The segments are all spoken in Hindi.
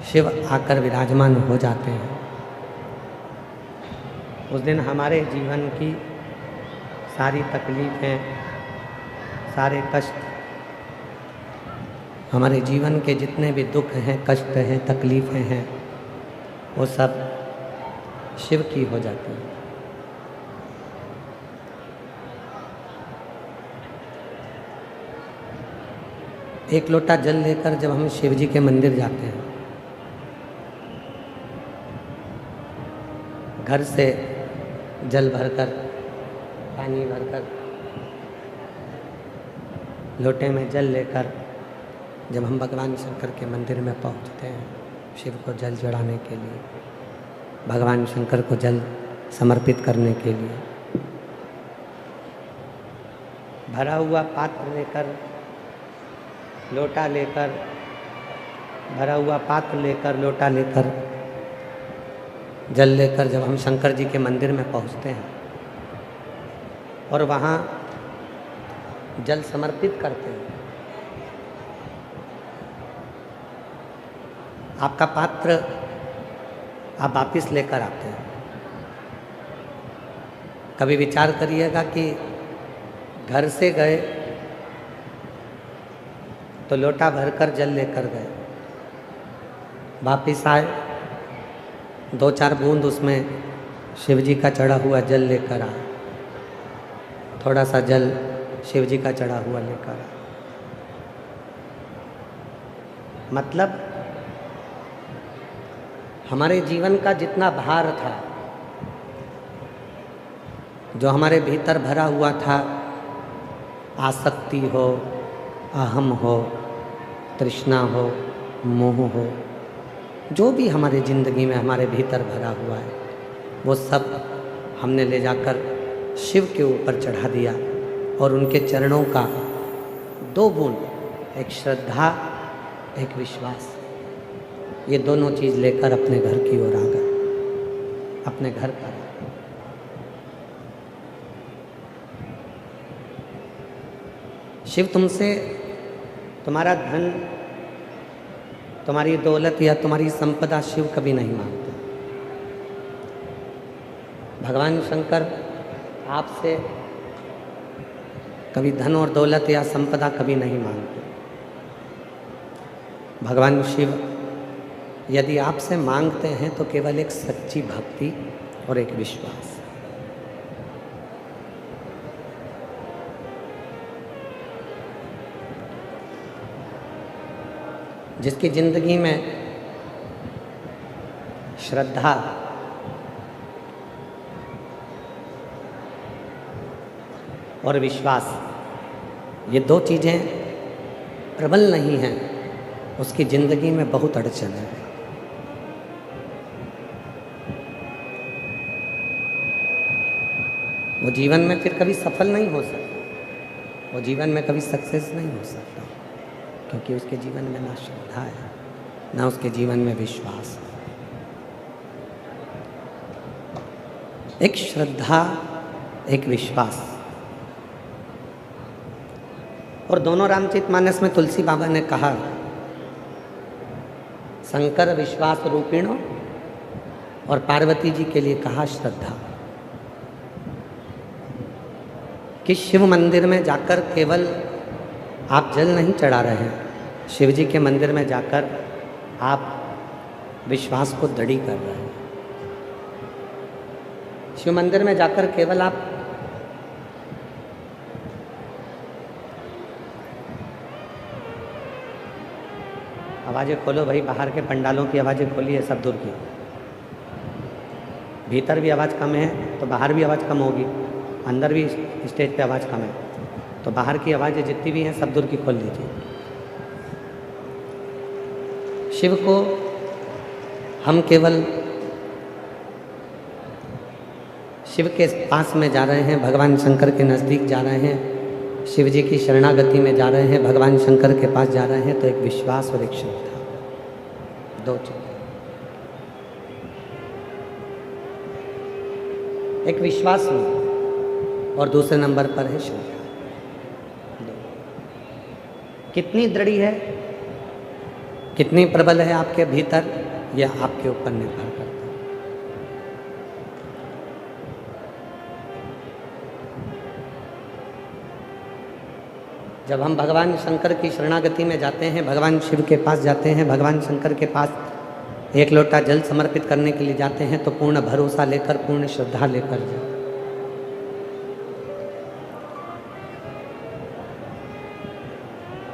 शिव आकर विराजमान हो जाते हैं। उस दिन हमारे जीवन की सारी तकलीफ़ें, सारे कष्ट, हमारे जीवन के जितने भी दुख हैं, कष्ट हैं, तकलीफ़ें हैं, वो सब शिव की हो जाती हैं। एक लोटा जल लेकर जब हम शिव जी के मंदिर जाते हैं, घर से जल भरकर, पानी भरकर, लोटे में जल लेकर जब हम भगवान शंकर के मंदिर में पहुंचते हैं शिव को जल चढ़ाने के लिए, भगवान शंकर को जल समर्पित करने के लिए, भरा हुआ पात्र लेकर, लोटा लेकर, भरा हुआ पात्र लेकर, लोटा लेकर, जल लेकर जब हम शंकर जी के मंदिर में पहुंचते हैं और वहाँ जल समर्पित करते हैं, आपका पात्र आप वापिस लेकर आते हैं। कभी विचार करिएगा कि घर से गए तो लोटा भरकर जल लेकर गए, वापिस आए 2-4 बूंद उसमें शिव जी का चढ़ा हुआ जल लेकर आए, थोड़ा सा जल शिव जी का चढ़ा हुआ लेकर आए। मतलब हमारे जीवन का जितना भार था, जो हमारे भीतर भरा हुआ था, आसक्ति हो, अहम हो, तृष्णा हो, मोह हो, जो भी हमारे ज़िंदगी में हमारे भीतर भरा हुआ है, वो सब हमने ले जाकर शिव के ऊपर चढ़ा दिया और उनके चरणों का 2 बूंद, एक श्रद्धा, एक विश्वास, ये दोनों चीज़ लेकर अपने घर की ओर आ गए, अपने घर पर। शिव तुमसे तुम्हारा धन, तुम्हारी दौलत या तुम्हारी संपदा शिव कभी नहीं मांगते। भगवान शंकर आपसे कभी धन और दौलत या संपदा कभी नहीं मांगते। भगवान शिव यदि आपसे मांगते हैं तो केवल एक सच्ची भक्ति और एक विश्वास। जिसकी जिंदगी में श्रद्धा, और विश्वास, ये 2 चीज़ें प्रबल नहीं हैं, उसकी ज़िंदगी में बहुत अड़चन है। वो जीवन में फिर कभी सफल नहीं हो सकता, वो जीवन में कभी सक्सेस नहीं हो सकता, क्योंकि उसके जीवन में ना श्रद्धा है, ना उसके जीवन में विश्वास है। एक श्रद्धा, एक विश्वास, और दोनों रामचरितमानस में तुलसी बाबा ने कहा, शंकर विश्वास रूपिणो, और पार्वती जी के लिए कहा श्रद्धा। कि शिव मंदिर में जाकर केवल आप जल नहीं चढ़ा रहे हैं, शिव जी के मंदिर में जाकर आप विश्वास को दृढ़ कर रहे हैं। शिव मंदिर में जाकर केवल आप आवाज़ें खोलो भाई, बाहर के पंडालों की आवाज़ें खोलिए, सब दूर की। भीतर भी आवाज़ कम है तो बाहर भी आवाज़ कम होगी, अंदर भी स्टेज पे आवाज़ कम है तो बाहर की आवाज़ें जितनी भी हैं सब दूर की खोल लीजिए। शिव को हम केवल शिव के पास में जा रहे हैं, भगवान शंकर के नज़दीक जा रहे हैं, शिव जी की शरणागति में जा रहे हैं, भगवान शंकर के पास जा रहे हैं, तो एक विश्वास और एक श्रद्धा, 2 चीज़। एक विश्वास में और दूसरे नंबर पर है श्रद्धा। कितनी दृढ़ है कितनी प्रबल है आपके भीतर, यह आपके ऊपर निर्भर करता है। जब हम भगवान शंकर की शरणागति में जाते हैं, भगवान शिव के पास जाते हैं, भगवान शंकर के पास एक लोटा जल समर्पित करने के लिए जाते हैं, तो पूर्ण भरोसा लेकर, पूर्ण श्रद्धा लेकर जाओ।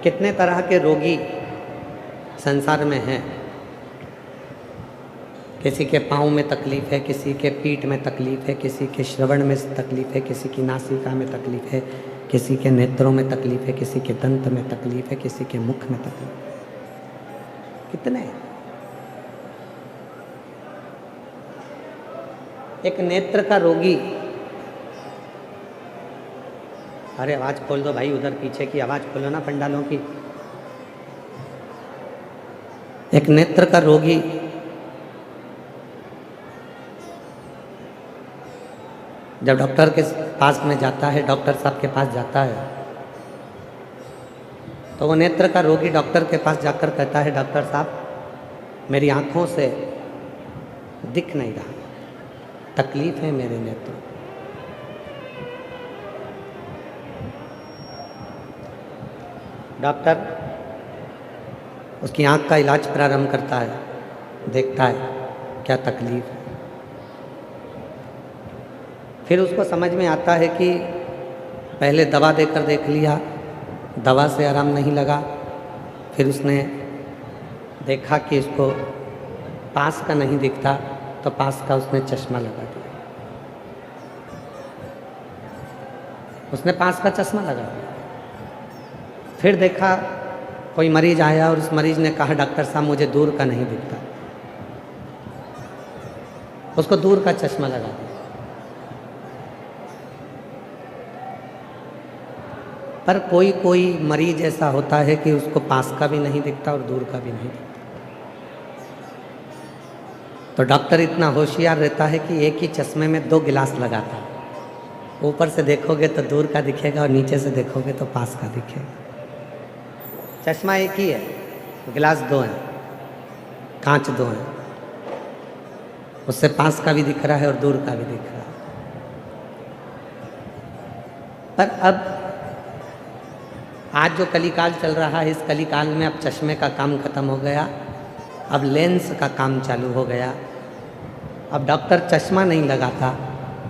कितने तरह के रोगी संसार में हैं। किसी के पाँव में तकलीफ है, किसी के पीठ में तकलीफ है, किसी के श्रवण में तकलीफ है, किसी की नासिका में तकलीफ है, किसी के नेत्रों में तकलीफ है, किसी के दंत में तकलीफ है, किसी के मुख में तकलीफ है। कितने। एक नेत्र का रोगी, अरे आवाज खोल दो भाई, उधर पीछे की आवाज खोलो ना पंडालों की। एक नेत्र का रोगी जब डॉक्टर के पास में जाता है, डॉक्टर साहब के पास जाता है, तो वो नेत्र का रोगी डॉक्टर के पास जाकर कहता है, डॉक्टर साहब मेरी आंखों से दिख नहीं रहा, तकलीफ है मेरे नेत्रों। डॉक्टर उसकी आंख का इलाज प्रारंभ करता है, देखता है क्या तकलीफ है। फिर उसको समझ में आता है कि पहले दवा देकर देख लिया, दवा से आराम नहीं लगा। फिर उसने देखा कि इसको पास का नहीं दिखता, तो पास का उसने चश्मा लगा दिया। उसने पास का चश्मा लगा दिया। फिर देखा कोई मरीज आया और उस मरीज ने कहा, डॉक्टर साहब मुझे दूर का नहीं दिखता, उसको दूर का चश्मा लगा दिया। पर कोई कोई मरीज ऐसा होता है कि उसको पास का भी नहीं दिखता और दूर का भी नहीं दिखता। तो डॉक्टर इतना होशियार रहता है कि एक ही चश्मे में 2 गिलास लगाता है। ऊपर से देखोगे तो दूर का दिखेगा और नीचे से देखोगे तो पास का दिखेगा। चश्मा एक ही है, गिलास 2 हैं, कांच 2 हैं। उससे पास का भी दिख रहा है और दूर का भी दिख रहा है। पर अब आज जो कलिकाल चल रहा है, इस कलिकाल में अब चश्मे का काम खत्म हो गया, अब लेंस का काम चालू हो गया। अब डॉक्टर चश्मा नहीं लगाता,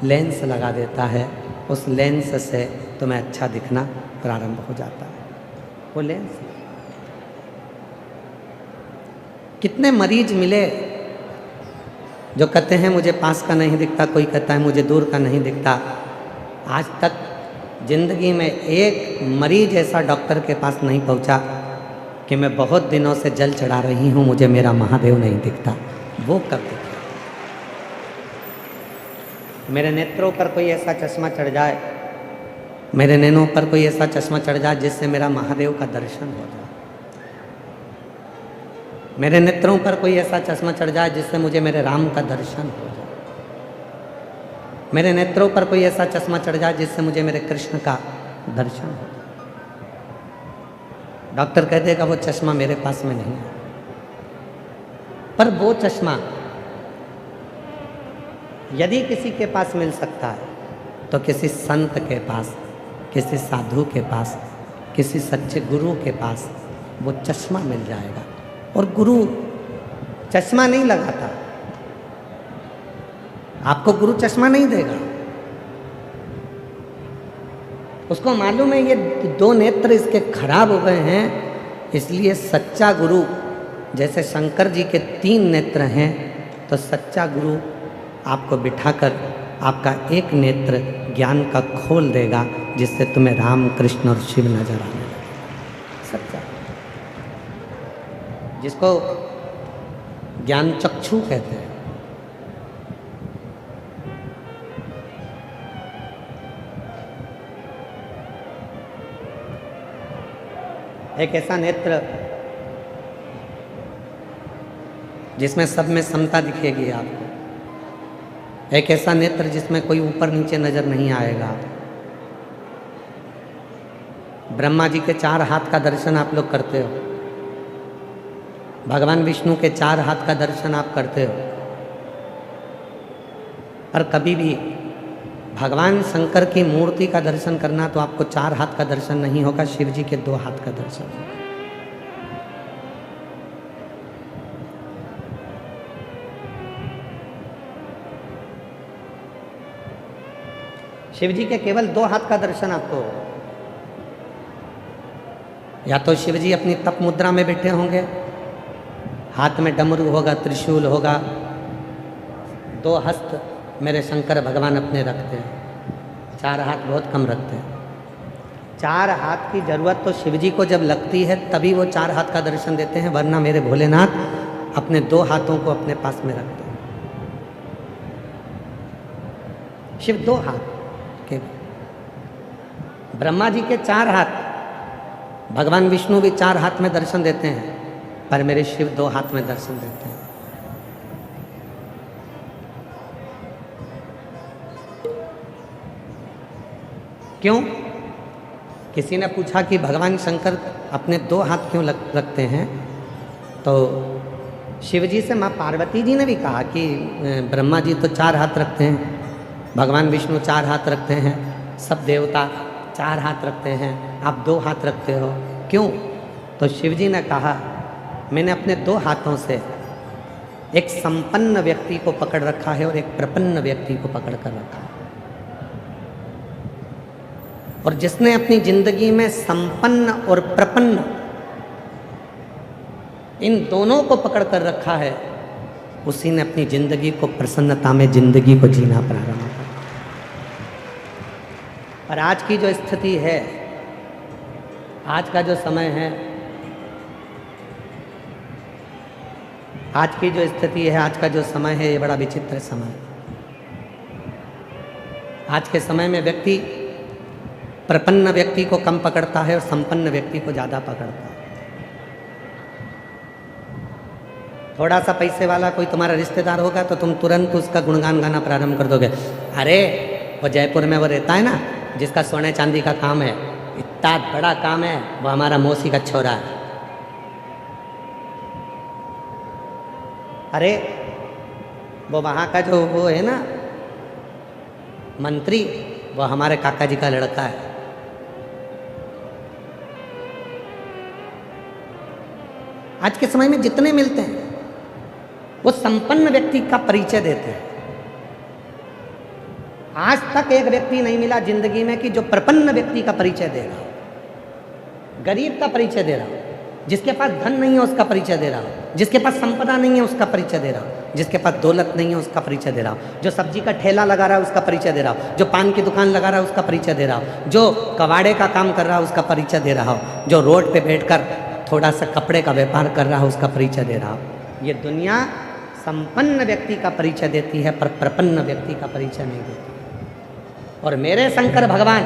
लेंस लगा देता है। उस लेंस से तुम्हें अच्छा दिखना प्रारंभ हो जाता है। वो लेंस। कितने मरीज मिले जो कहते हैं मुझे पास का नहीं दिखता, कोई कहता है मुझे दूर का नहीं दिखता। आज तक जिंदगी में एक मरीज ऐसा डॉक्टर के पास नहीं पहुंचा कि मैं बहुत दिनों से जल चढ़ा रही हूं, मुझे मेरा महादेव नहीं दिखता। वो कब दिखा? मेरे नेत्रों पर कोई ऐसा चश्मा चढ़ जाए, मेरे नैनों पर कोई ऐसा चश्मा चढ़ जाए जिससे मेरा महादेव का दर्शन हो जाए। मेरे नेत्रों पर कोई ऐसा चश्मा चढ़ जाए जिससे मुझे मेरे राम का दर्शन हो जाए। मेरे नेत्रों पर कोई ऐसा चश्मा चढ़ जाए जिससे मुझे मेरे कृष्ण का दर्शन हो। डॉक्टर कह देगा वो चश्मा मेरे पास में नहीं है। पर वो चश्मा यदि किसी के पास मिल सकता है तो किसी संत के पास, किसी साधु के पास, किसी सच्चे गुरु के पास वो चश्मा मिल जाएगा। और गुरु चश्मा नहीं लगाता, आपको गुरु चश्मा नहीं देगा। उसको मालूम है ये 2 नेत्र इसके खराब हो गए हैं, इसलिए सच्चा गुरु, जैसे शंकर जी के 3 नेत्र हैं, तो सच्चा गुरु आपको बिठाकर आपका एक नेत्र ज्ञान का खोल देगा, जिससे तुम्हें राम, कृष्ण और शिव नजर आने लगेगा। सच्चा, जिसको ज्ञान चक्षु कहते हैं। एक ऐसा नेत्र जिसमें सब में समता दिखेगी आपको। एक ऐसा नेत्र जिसमें कोई ऊपर नीचे नजर नहीं आएगा। ब्रह्मा जी के 4 हाथ का दर्शन आप लोग करते हो, भगवान विष्णु के 4 हाथ का दर्शन आप करते हो, पर कभी भी भगवान शंकर की मूर्ति का दर्शन करना तो आपको 4 हाथ का दर्शन नहीं होगा, शिव जी के 2 हाथ का दर्शन होगा। शिव जी के केवल 2 हाथ का दर्शन आपको होगा। या तो शिव जी अपनी तप मुद्रा में बैठे होंगे, हाथ में डमरू होगा, त्रिशूल होगा, 2 हस्त मेरे शंकर भगवान अपने रखते हैं, 4 हाथ बहुत कम रखते हैं। 4 हाथ की जरूरत तो शिव जी को जब लगती है तभी वो 4 हाथ का दर्शन देते हैं, वरना मेरे भोलेनाथ अपने 2 हाथों को अपने पास में रखते हैं। शिव 2 हाथ के, ब्रह्मा जी के 4 हाथ, भगवान विष्णु भी 4 हाथ में दर्शन देते हैं, पर मेरे शिव 2 हाथ में दर्शन देते हैं। क्यों? किसी ने पूछा कि भगवान शंकर अपने 2 हाथ क्यों रखते हैं, तो शिव जी से माँ पार्वती जी ने भी कहा कि ब्रह्मा जी तो 4 हाथ रखते हैं, भगवान विष्णु 4 हाथ रखते हैं, सब देवता 4 हाथ रखते हैं, आप 2 हाथ रखते हो क्यों? तो शिव जी ने कहा, मैंने अपने 2 हाथों से एक संपन्न व्यक्ति को पकड़ रखा है और एक प्रपन्न व्यक्ति को पकड़ कर रखा है। और जिसने अपनी जिंदगी में संपन्न और प्रपन्न इन दोनों को पकड़ कर रखा है, उसी ने अपनी जिंदगी को प्रसन्नता में जिंदगी को जीना प्रारंभ किया। पर आज की जो स्थिति है, आज का जो समय है, आज की जो स्थिति है, आज का जो समय है, ये बड़ा विचित्र समय है। आज के समय में व्यक्ति प्रपन्न व्यक्ति को कम पकड़ता है और संपन्न व्यक्ति को ज़्यादा पकड़ता है। थोड़ा सा पैसे वाला कोई तुम्हारा रिश्तेदार होगा तो तुम तुरंत उसका गुणगान गाना प्रारंभ कर दोगे। अरे वो जयपुर में वो रहता है ना, जिसका सोने चांदी का काम है, इतना बड़ा काम है, वो हमारा मौसी का छोरा है। अरे वो वहाँ का जो वो है ना मंत्री, वो हमारे काका जी का लड़का है। आज के समय में जितने मिलते हैं वो संपन्न व्यक्ति का परिचय देते हैं। आज तक एक व्यक्ति नहीं मिला जिंदगी में कि जो प्रपन्न व्यक्ति का परिचय दे रहा हो, गरीब का परिचय दे रहा हो, जिसके पास धन नहीं है उसका परिचय दे रहा हो, जिसके पास संपदा नहीं है उसका परिचय दे रहा हो, जिसके पास दौलत नहीं है उसका परिचय दे रहा हो, जो सब्जी का ठेला लगा रहा है उसका परिचय दे रहा हो, जो पान की दुकान लगा रहा है उसका परिचय दे रहा हो, जो कबाड़े का काम कर रहा है उसका परिचय दे रहा हो, जो रोड पे बैठकर थोड़ा सा कपड़े का व्यापार कर रहा है उसका परिचय दे रहा हो। ये दुनिया संपन्न व्यक्ति का परिचय देती है, पर प्रपन्न व्यक्ति का परिचय नहीं देती। और मेरे शंकर भगवान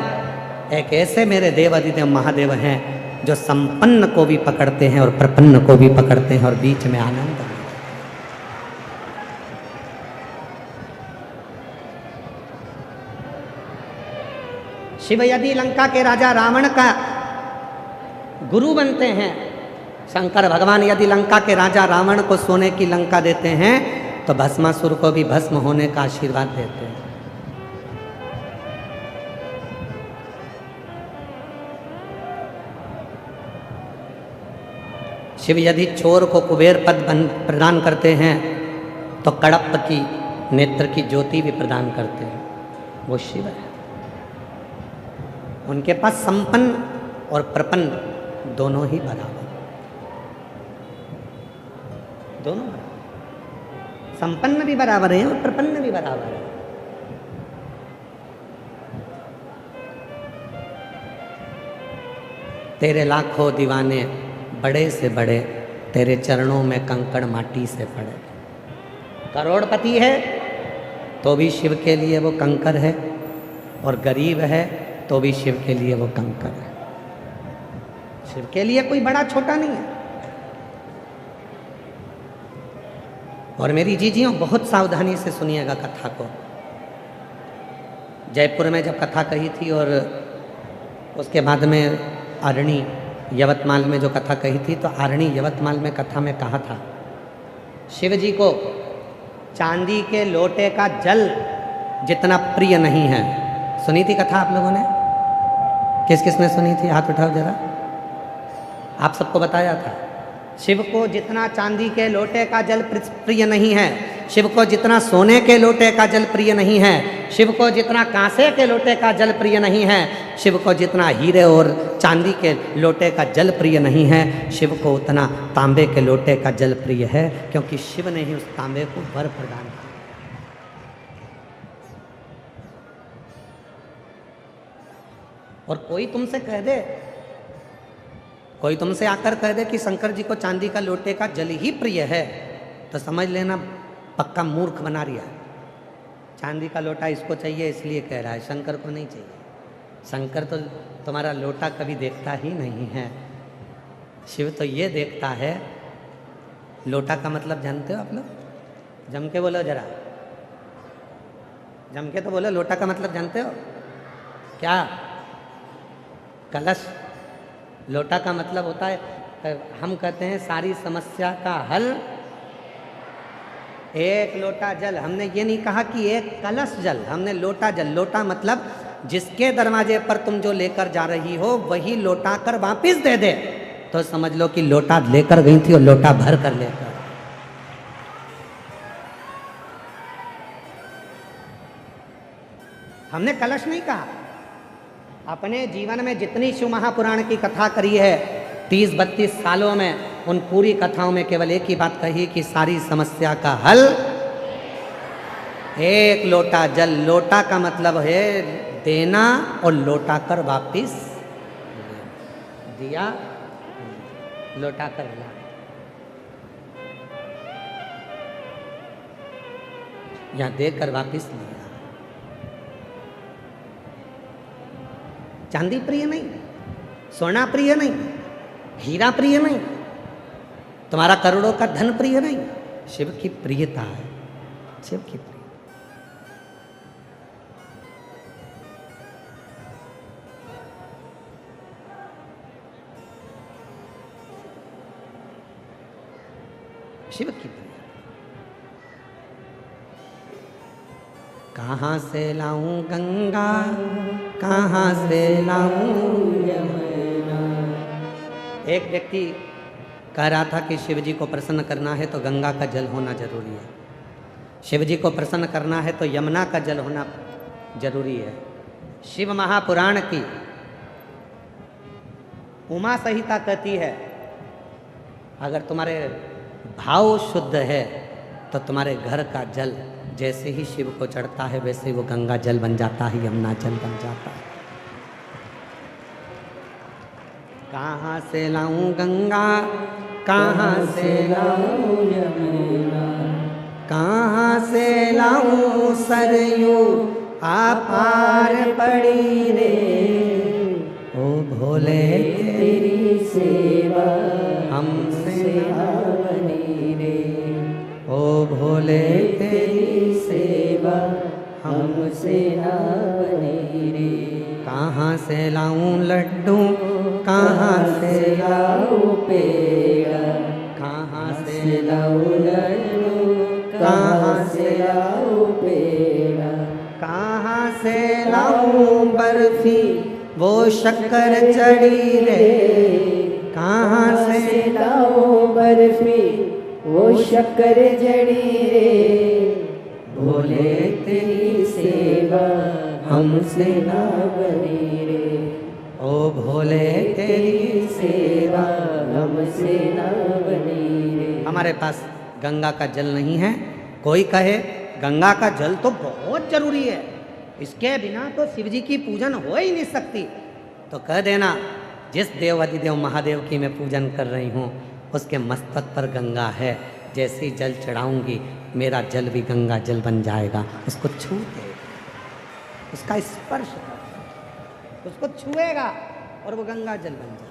एक ऐसे मेरे देव अधिदेव महादेव हैं जो संपन्न को भी पकड़ते हैं और प्रपन्न को भी पकड़ते हैं और बीच में आनंद। शिव यदि लंका के राजा रावण का गुरु बनते हैं, शंकर भगवान यदि लंका के राजा रावण को सोने की लंका देते हैं, तो भस्मासुर को भी भस्म होने का आशीर्वाद देते हैं। शिव यदि चोर को कुबेर पद प्रदान करते हैं, तो कड़प की नेत्र की ज्योति भी प्रदान करते हैं। वो शिव है। उनके पास संपन्न और प्रपन्न दोनों ही बराबर, दोनों बराबर, संपन्न भी बराबर है और प्रपन्न भी बराबर है। तेरे लाखों दीवाने बड़े से बड़े, तेरे चरणों में कंकड़ माटी से पड़े। करोड़पति है तो भी शिव के लिए वो कंकर है, और गरीब है तो भी शिव के लिए वो कंकर है। शिव के लिए कोई बड़ा छोटा नहीं है। और मेरी जीजियों बहुत सावधानी से सुनिएगा कथा को। जयपुर में जब कथा कही थी और उसके बाद में अरणी यवतमाल में जो कथा कही थी, तो आरणी यवतमाल में कथा में कहा था, शिव जी को चांदी के लोटे का जल जितना प्रिय नहीं है। सुनी थी कथा आप लोगों ने? किस किस ने सुनी थी? हाथ उठाओ जरा। आप सबको बताया था, शिव को जितना चांदी के लोटे का जल प्रिय नहीं है, शिव को जितना सोने के लोटे का जल प्रिय नहीं है, शिव को जितना कांसे के लोटे का जल प्रिय नहीं है, शिव को जितना हीरे और चांदी के लोटे का जल प्रिय नहीं है, शिव को उतना तांबे के लोटे का जल प्रिय है, क्योंकि शिव ने ही उस तांबे को वर प्रदान किया। और कोई तुमसे कह दे, कोई तुमसे आकर कह दे कि शंकर जी को चांदी का लोटे का जल ही प्रिय है, तो समझ लेना पक्का मूर्ख बना रहा है। चांदी का लोटा इसको चाहिए इसलिए कह रहा है, शंकर को नहीं चाहिए। शंकर तो तुम्हारा लोटा कभी देखता ही नहीं है। शिव तो ये देखता है, लोटा का मतलब जानते हो आप लोग? जम के बोलो जरा, जम के तो बोलो, लोटा का मतलब जानते हो क्या? कलश। लोटा का मतलब होता है, हम कहते हैं सारी समस्या का हल एक लोटा जल। हमने ये नहीं कहा कि एक कलश जल, हमने लोटा जल। लोटा मतलब जिसके दरवाजे पर तुम जो लेकर जा रही हो वही लोटा कर वापिस दे दे, तो समझ लो कि लोटा लेकर गई थी और लोटा भर कर लेकर। हमने कलश नहीं कहा। अपने जीवन में जितनी शिव महापुराण की कथा करी है 30-32 सालों में, उन पूरी कथाओं में केवल एक ही बात कही कि सारी समस्या का हल एक लोटा जल। लोटा का मतलब है देना और लौटा कर वापिस दिया, लौटा कर ला। या देकर वापिस लिया। चांदी प्रिय नहीं, सोना प्रिय नहीं, हीरा प्रिय नहीं, तुम्हारा करोड़ों का धन प्रिय नहीं, शिव की प्रियता है। शिव की प्रिय। शिव की प्रिय। कहाँ से लाऊं गंगा, कहाँ से लाऊं यमुना। एक व्यक्ति कह रहा था कि शिव जी को प्रसन्न करना है तो गंगा का जल होना जरूरी है, शिव जी को प्रसन्न करना है तो यमुना का जल होना जरूरी है। शिव महापुराण की उमा संहिता कहती है, अगर तुम्हारे भाव शुद्ध है तो तुम्हारे घर का जल जैसे ही शिव को चढ़ता है वैसे ही वो गंगा जल बन जाता है, यमुना जल बन जाता है। कहाँ से लाऊं गंगा, कहाँ से लाऊं यमुना, कहाँ से लाऊं सरयू अपार पड़ी रे। ओ भोले तेरी सेवा हमसे ना बनी रे। ओ भोले तेरी सेवा हमसे ना बनी रे। कहाँ से लाऊं लड्डू, कहाँ से लाऊं पेड़ा, कहाँ से लाऊं लड्डू, कहाँ से लाऊं पेड़ा, कहाँ से लाऊं बर्फी वो शक्कर चढ़ी रे। कहाँ से लाऊं बर्फी वो शक्कर जड़ी रे। भोले तेरी सेवा हमसे ना बनी रे। ओ भोले तेरी सेवा हमसे ना बनी रे। हमारे पास गंगा का जल नहीं है। कोई कहे गंगा का जल तो बहुत जरूरी है, इसके बिना तो शिव जी की पूजन हो ही नहीं सकती, तो कह देना जिस देव अधिदेव महादेव की मैं पूजन कर रही हूँ उसके मस्तक पर गंगा है, जैसे ही जल चढ़ाऊंगी मेरा जल भी गंगा जल बन जाएगा। उसको छू दे, उसका स्पर्श कर, उसको छुएगा और वो गंगा जल बन जाएगा।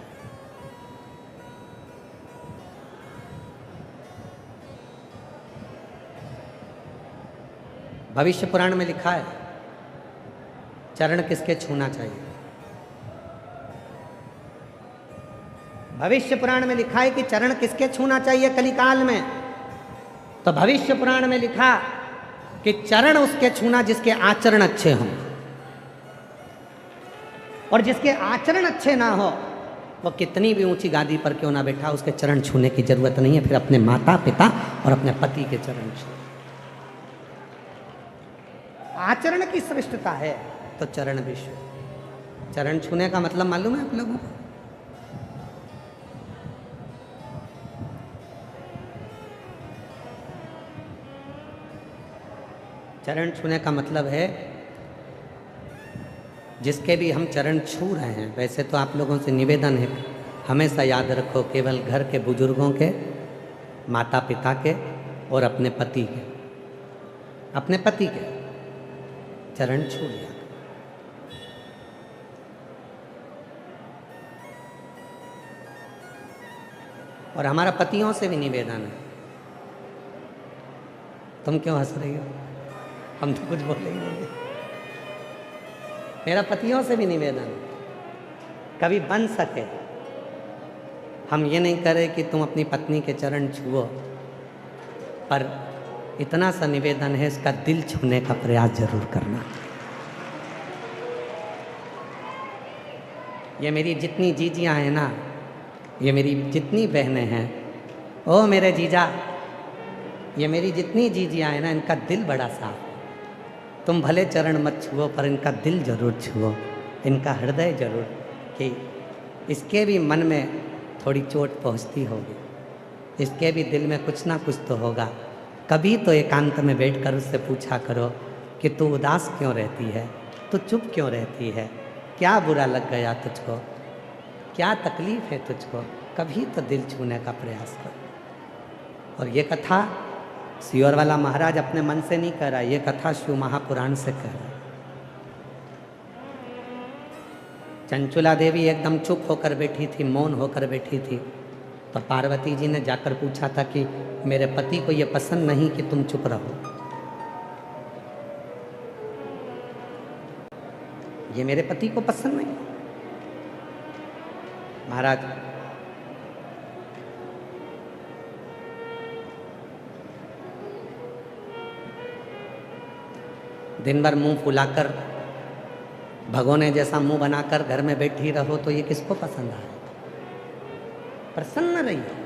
भविष्य पुराण में लिखा है चरण किसके छूना चाहिए। भविष्य पुराण में लिखा है कि चरण किसके छूना चाहिए कलिकाल में? तो भविष्य पुराण में लिखा कि चरण उसके छूना जिसके आचरण अच्छे हों, और जिसके आचरण अच्छे ना हो वो कितनी भी ऊंची गादी पर क्यों ना बैठा, उसके चरण छूने की जरूरत नहीं है। फिर अपने माता पिता और अपने पति के चरण छू। आचरण की श्रेष्ठता है तो चरण भी छू। चरण छूने का मतलब मालूम है आप लोगों को? चरण छूने का मतलब है जिसके भी हम चरण छू रहे हैं, वैसे तो आप लोगों से निवेदन है हमेशा याद रखो केवल घर के बुजुर्गों के, माता पिता के और अपने पति के, अपने पति के चरण छू लिया। और हमारा पतियों से भी निवेदन है। तुम क्यों हंस रही हो? हम तो कुछ बोलेंगे। मेरा पतियों से भी निवेदन, कभी बन सके हम ये नहीं करें कि तुम अपनी पत्नी के चरण छुओ, पर इतना सा निवेदन है इसका दिल छूने का प्रयास जरूर करना। ये मेरी जितनी जीजियां हैं ना, ये मेरी जितनी बहनें हैं, ओ मेरे जीजा, ये मेरी जितनी जीजियां हैं ना, इनका दिल बड़ा साफ। तुम भले चरण मत छुओ पर इनका दिल जरूर छुओ, इनका हृदय जरूर, कि इसके भी मन में थोड़ी चोट पहुंचती होगी, इसके भी दिल में कुछ ना कुछ तो होगा। कभी तो एकांत में बैठकर उससे पूछा करो कि तू उदास क्यों रहती है, तू चुप क्यों रहती है, क्या बुरा लग गया तुझको, क्या तकलीफ है तुझको। कभी तो दिल छूने का प्रयास करो। और ये कथा सियोर वाला महाराज अपने मन से नहीं कह रहा, ये कथा शिव महापुराण से कह रहा। चंचुला देवी एकदम चुप होकर बैठी थी, मौन होकर बैठी थी। तो पार्वती जी ने जाकर पूछा था कि मेरे पति को ये पसंद नहीं कि तुम चुप रहो, ये मेरे पति को पसंद नहीं। महाराज दिन भर मुंह फुलाकर भगोने जैसा मुंह बनाकर घर में बैठी रहो तो ये किसको पसंद आए? प्रसन्न रहिए।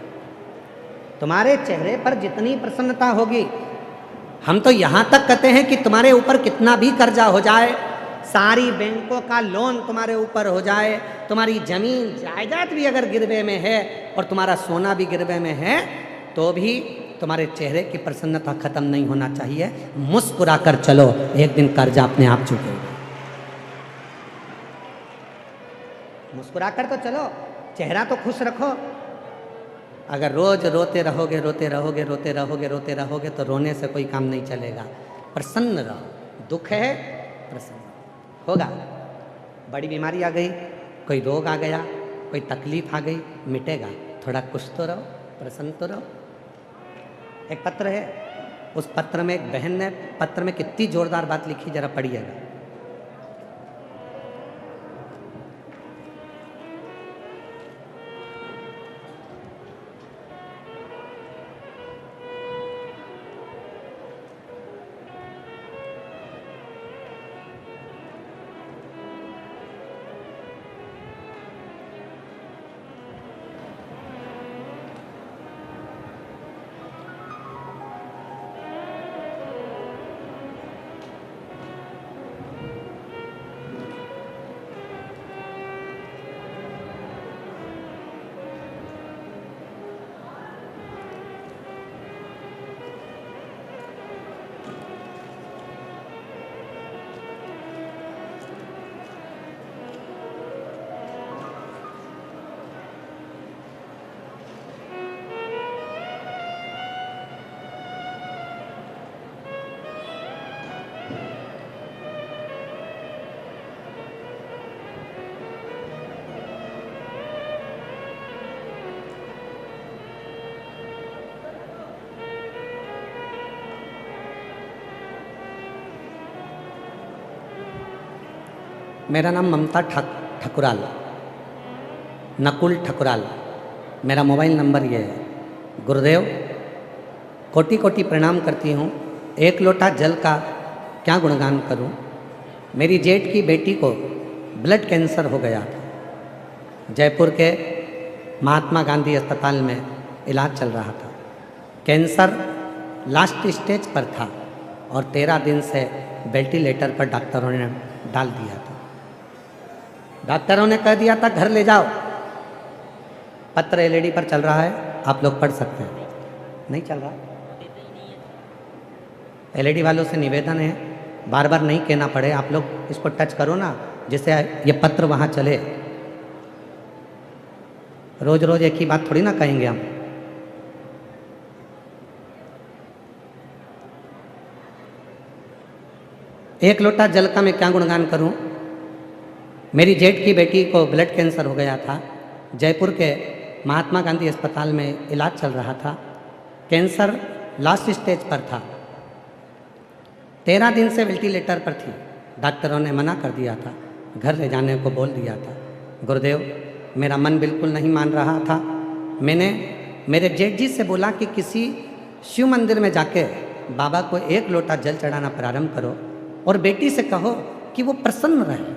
तुम्हारे चेहरे पर जितनी प्रसन्नता होगी, हम तो यहां तक कहते हैं कि तुम्हारे ऊपर कितना भी कर्जा हो जाए, सारी बैंकों का लोन तुम्हारे ऊपर हो जाए, तुम्हारी जमीन जायदाद भी अगर गिरवे में है और तुम्हारा सोना भी गिरवे में है, तो भी तुम्हारे चेहरे की प्रसन्नता खत्म नहीं होना चाहिए। मुस्कुराकर चलो, एक दिन कर्जा अपने आप चुकेगा। मुस्कुराकर तो चलो, चेहरा तो खुश रखो। अगर रोज रोते रहोगे रोते रहोगे रोते रहोगे रोते रहोगे तो रोने से कोई काम नहीं चलेगा। प्रसन्न रहो। दुख है, प्रसन्न होगा। बड़ी बीमारी आ गई, कोई रोग आ गया, कोई तकलीफ आ गई, मिटेगा। थोड़ा खुश तो रहो, प्रसन्न तो रहो। एक पत्र है, उस पत्र में एक बहन ने पत्र में कितनी जोरदार बात लिखी, जरा पढ़िएगा। मेरा नाम ममता ठकुराल, नकुल ठकुराल। मेरा मोबाइल नंबर ये है। गुरुदेव, कोटि कोटि प्रणाम करती हूँ। एक लोटा जल का क्या गुणगान करूँ। मेरी जेठ की बेटी को ब्लड कैंसर हो गया था। जयपुर के महात्मा गांधी अस्पताल में इलाज चल रहा था। कैंसर लास्ट स्टेज पर था और 13 दिन से वेंटिलेटर पर डॉक्टरों ने डाल दिया था। डॉक्टरों ने कह दिया था घर ले जाओ। पत्र एलईडी पर चल रहा है, आप लोग पढ़ सकते हैं। नहीं चल रहा। एलईडी वालों से निवेदन है, बार बार नहीं कहना पड़े, आप लोग इसको टच करो ना, जिससे ये पत्र वहाँ चले। रोज रोज एक ही बात थोड़ी ना कहेंगे हम। एक लोटा जल का मैं क्या गुणगान करूं। मेरी जेठ की बेटी को ब्लड कैंसर हो गया था। जयपुर के महात्मा गांधी अस्पताल में इलाज चल रहा था। कैंसर लास्ट स्टेज पर था। 13 दिन से वेंटिलेटर पर थी। डॉक्टरों ने मना कर दिया था, घर ले जाने को बोल दिया था। गुरुदेव, मेरा मन बिल्कुल नहीं मान रहा था। मैंने मेरे जेठ जी से बोला कि किसी शिव मंदिर में जाके बाबा को एक लोटा जल चढ़ाना प्रारंभ करो और बेटी से कहो कि वो प्रसन्न रहे,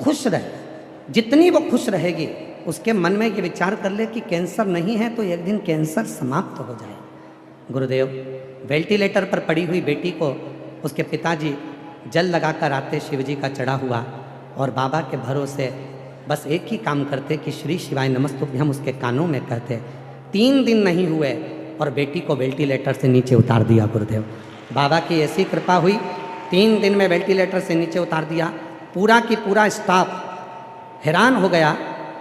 खुश रहे। जितनी वो खुश रहेगी, उसके मन में ये विचार कर ले कि कैंसर नहीं है तो एक दिन कैंसर समाप्त हो जाए। गुरुदेव, वेंटिलेटर पर पड़ी हुई बेटी को उसके पिताजी जल लगाकर आते शिवजी का चढ़ा हुआ और बाबा के भरोसे बस एक ही काम करते कि श्री शिवाय नमस्तुभ्यम उसके कानों में कहते। 3 दिन नहीं हुए और बेटी को वेंटिलेटर से नीचे उतार दिया। गुरुदेव, बाबा की ऐसी कृपा हुई, 3 दिन में वेंटिलेटर से नीचे उतार दिया। पूरा की पूरा स्टाफ हैरान हो गया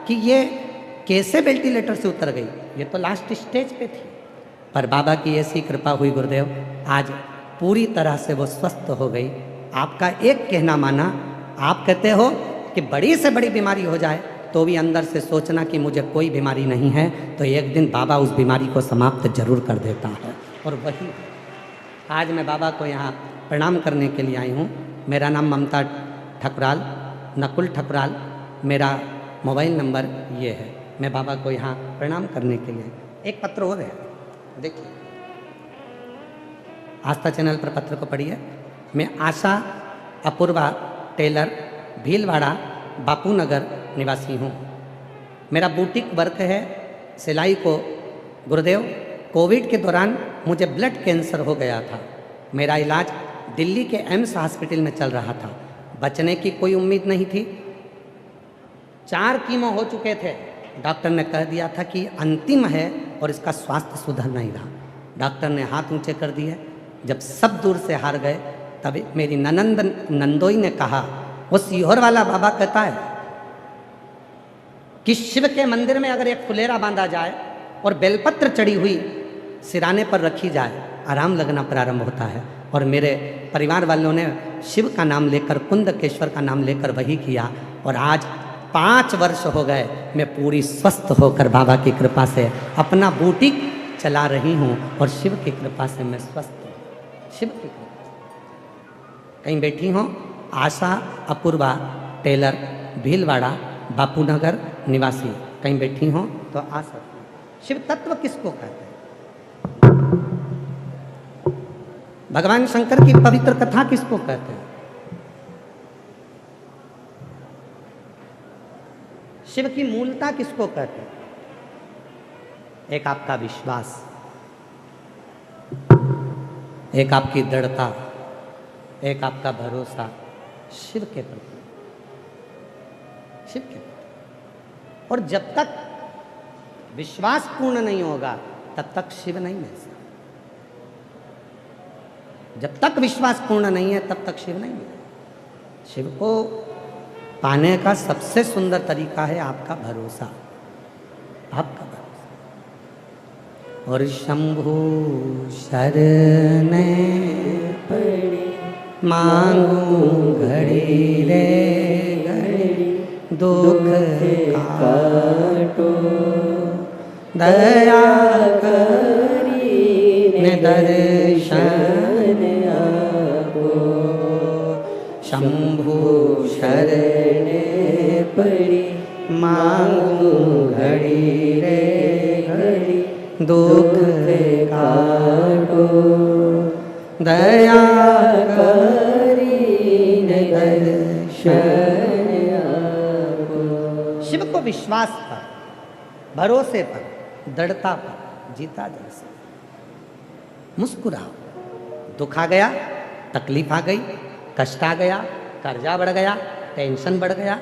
कि ये कैसे वेंटिलेटर से उतर गई, ये तो लास्ट स्टेज पे थी। पर बाबा की ऐसी कृपा हुई गुरुदेव, आज पूरी तरह से वो स्वस्थ हो गई। आपका एक कहना माना। आप कहते हो कि बड़ी से बड़ी बीमारी हो जाए तो भी अंदर से सोचना कि मुझे कोई बीमारी नहीं है, तो एक दिन बाबा उस बीमारी को समाप्त जरूर कर देता है। और वही आज मैं बाबा को यहाँ प्रणाम करने के लिए आई हूँ। मेरा नाम ममता ठकुराल, नकुल ठकुराल मेरा मोबाइल नंबर ये है। मैं बाबा को यहाँ प्रणाम करने के लिए। एक पत्र और है, देखिए, आस्था चैनल पर पत्र को पढ़िए। मैं आशा अपूर्वा टेलर, भीलवाड़ा, बापू नगर निवासी हूँ। मेरा बुटीक वर्क है सिलाई को। गुरुदेव, कोविड के दौरान मुझे ब्लड कैंसर हो गया था। मेरा इलाज दिल्ली के एम्स हॉस्पिटल में चल रहा था। बचने की कोई उम्मीद नहीं थी। 4 कीमो हो चुके थे। डॉक्टर ने कह दिया था कि अंतिम है और इसका स्वास्थ्य सुधर नहीं रहा। डॉक्टर ने हाथ ऊंचे कर दिए। जब सब दूर से हार गए, तब मेरी नंदोई ने कहा, वो सीहोर वाला बाबा कहता है कि शिव के मंदिर में अगर एक फुलेरा बांधा जाए और बेलपत्र चढ़ी हुई सिराने पर रखी जाए, आराम लगना प्रारंभ होता है। और मेरे परिवार वालों ने शिव का नाम लेकर, कुंदकेश्वर का नाम लेकर वही किया। और आज 5 वर्ष हो गए, मैं पूरी स्वस्थ होकर बाबा की कृपा से अपना बुटीक चला रही हूँ और शिव की कृपा से मैं स्वस्थ हूँ। शिव की कृपा। कहीं बैठी हूँ, आशा अपूर्वा टेलर, भीलवाड़ा, बापू नगर निवासी। कहीं बैठी हूँ तो आ सकती हूँ। शिव तत्व किसको कहते हैं? भगवान शंकर की पवित्र कथा किसको कहते हैं? शिव की मूलता किसको कहते हैं? एक आपका विश्वास, एक आपकी दृढ़ता, एक आपका भरोसा शिव के प्रति, शिव के प्रति। और जब तक विश्वास पूर्ण नहीं होगा तब तक शिव नहीं मिल सकता। जब तक विश्वास पूर्ण नहीं है तब तक शिव नहीं मिलेगा। शिव को पाने का सबसे सुंदर तरीका है आपका भरोसा, आपका भरोसा। और शंभु शरणे पड़ी मांगू घड़ी रे घड़ी, दुख काटो दया करी ने दर्शन आपो। शंभु शरणे पड़ी मांगू घड़ी रे घड़ी दुख काटो दया करीने दर्शन आपो। शिव को विश्वास पर, भरोसे पर, दृढ़ता पर जीता जा सकता। मुस्कुराओ। दुख आ गया, तकलीफ आ गई, कष्ट आ गया, कर्जा बढ़ गया, टेंशन बढ़ गया,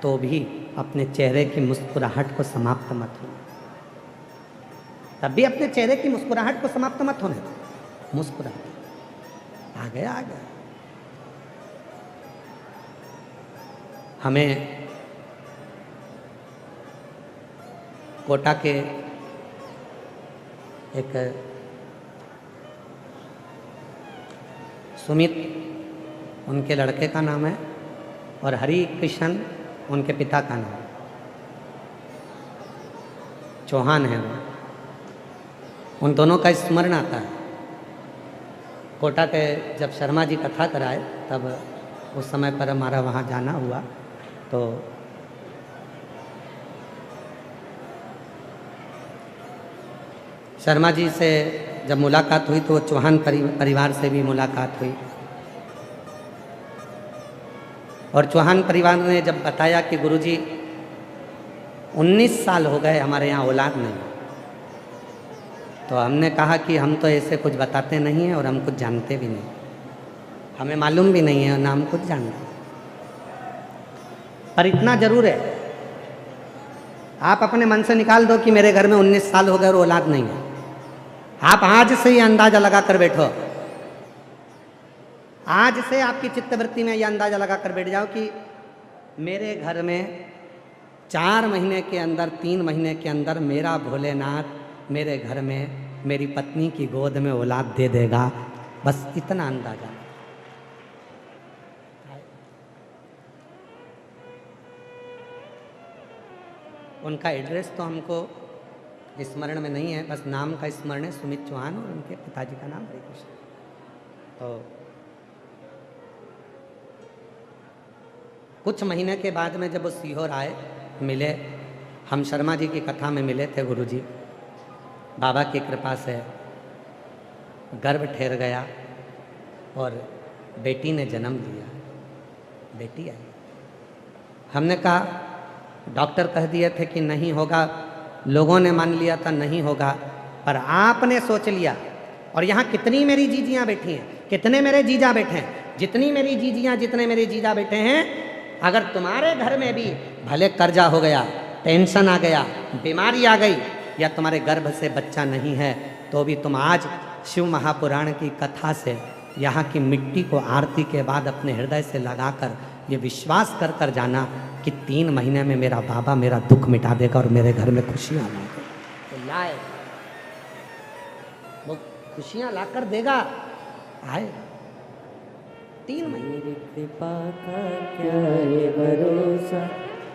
तो भी अपने चेहरे की मुस्कुराहट को समाप्त मत होने। तब भी अपने चेहरे की मुस्कुराहट को समाप्त मत होने। मुस्कुरा, आ गया आ गया। हमें कोटा के एक सुमित उनके लड़के का नाम है और हरि कृष्ण उनके पिता का नाम, चौहान है वो। उन दोनों का स्मरण आता है। कोटा के जब शर्मा जी कथा कराए तब उस समय पर हमारा वहाँ जाना हुआ, तो शर्मा जी से जब मुलाकात हुई तो चौहान परिवार से भी मुलाकात हुई। और चौहान परिवार ने जब बताया कि गुरुजी 19 साल हो गए हमारे यहाँ औलाद नहीं, तो हमने कहा कि हम तो ऐसे कुछ बताते नहीं हैं और हम कुछ जानते भी नहीं, हमें मालूम भी नहीं है और ना हम कुछ जानते। पर इतना जरूर है, आप अपने मन से निकाल दो कि मेरे घर में 19 साल हो गए और औलाद नहीं है। आप आज से ही अंदाजा लगा कर बैठो, आज से आपकी चित्तवृत्ति में यह अंदाजा लगा कर बैठ जाओ कि मेरे घर में 4 महीने के अंदर, 3 महीने के अंदर मेरा भोलेनाथ मेरे घर में मेरी पत्नी की गोद में औलाद दे देगा। बस इतना अंदाजा। उनका एड्रेस तो हमको स्मरण में नहीं है, बस नाम का स्मरण है, सुमित चौहान, और उनके पिताजी का नाम हरि कृष्ण। तो कुछ महीने के बाद में जब वो सीहोर आए, मिले, हम शर्मा जी की कथा में मिले थे गुरुजी। बाबा की कृपा से गर्भ ठहर गया और बेटी ने जन्म लिया, बेटी आई। हमने कहा, डॉक्टर कह दिए थे कि नहीं होगा, लोगों ने मान लिया था नहीं होगा, पर आपने सोच लिया। और यहाँ कितनी मेरी जीजियाँ बैठी हैं, कितने मेरे जीजा बैठे हैं, जितनी मेरी जीजियाँ, जितने मेरे जीजा बैठे हैं, अगर तुम्हारे घर में भी भले कर्जा हो गया, टेंशन आ गया, बीमारी आ गई, या तुम्हारे गर्भ से बच्चा नहीं है, तो भी तुम आज शिव महापुराण की कथा से यहाँ की मिट्टी को आरती के बाद अपने हृदय से लगाकर ये विश्वास कर कर जाना कि 3 महीने में मेरा बाबा मेरा दुख मिटा देगा और मेरे घर में खुशियाँ लाएगा। तो लाए, वो खुशियाँ लाकर देगा, आए। 3 महीने। कृपा का क्या है भरोसा,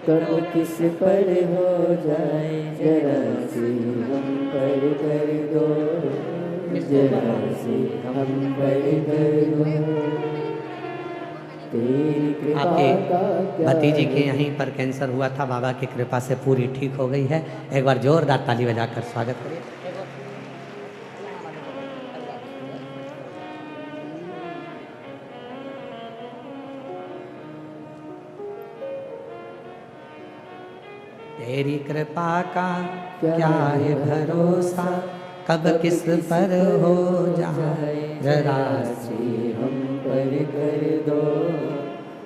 कब किस पर हो जाए, जरा सी हम पर कर दो, जरा सी हम पर कर दो। आपके भतीजी के यहीं पर कैंसर हुआ था, बाबा की कृपा से पूरी ठीक हो गई है। एक बार जोरदार ताली बजाकर स्वागत करिए। तेरी कृपा का क्या है भरोसा, कब किस पर हो जाए, जरा सी हम पर कर दो,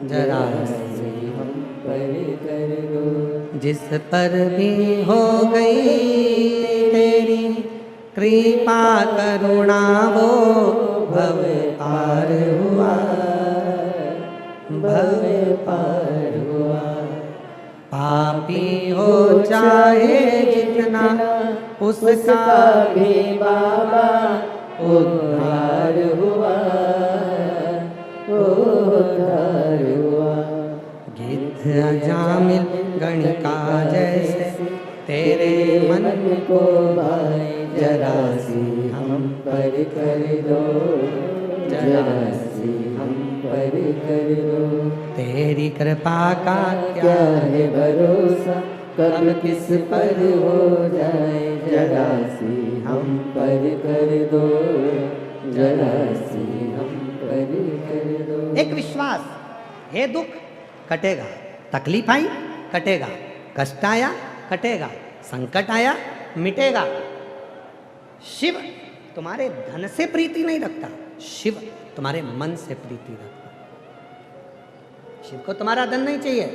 जरा सी हम पर कर दो। जिस पर भी हो गई तेरी कृपा करुणा, वो भव पार हुआ, भव पार हुआ। पापी हो चाहे जितना, उसका भी बाबा उद्धार हुआ, उद्धार हुआ। गिद्ध अजामिल गणिका जैसे तेरे मन को भाई, जरा सी हम पर कर दो, जरा सी हम पर कर दो। तेरी कृपा का क्या है भरोसा, कब किस पर हो जाए, जरा सी हम पर कर दो, जरा सी हम पर कर दो। एक विश्वास, हे दुख कटेगा, तकलीफ आई कटेगा, कष्ट आया कटेगा, संकट आया मिटेगा। शिव तुम्हारे धन से प्रीति नहीं रखता, शिव तुम्हारे मन से प्रीति रखता। शिव को तुम्हारा धन नहीं चाहिए,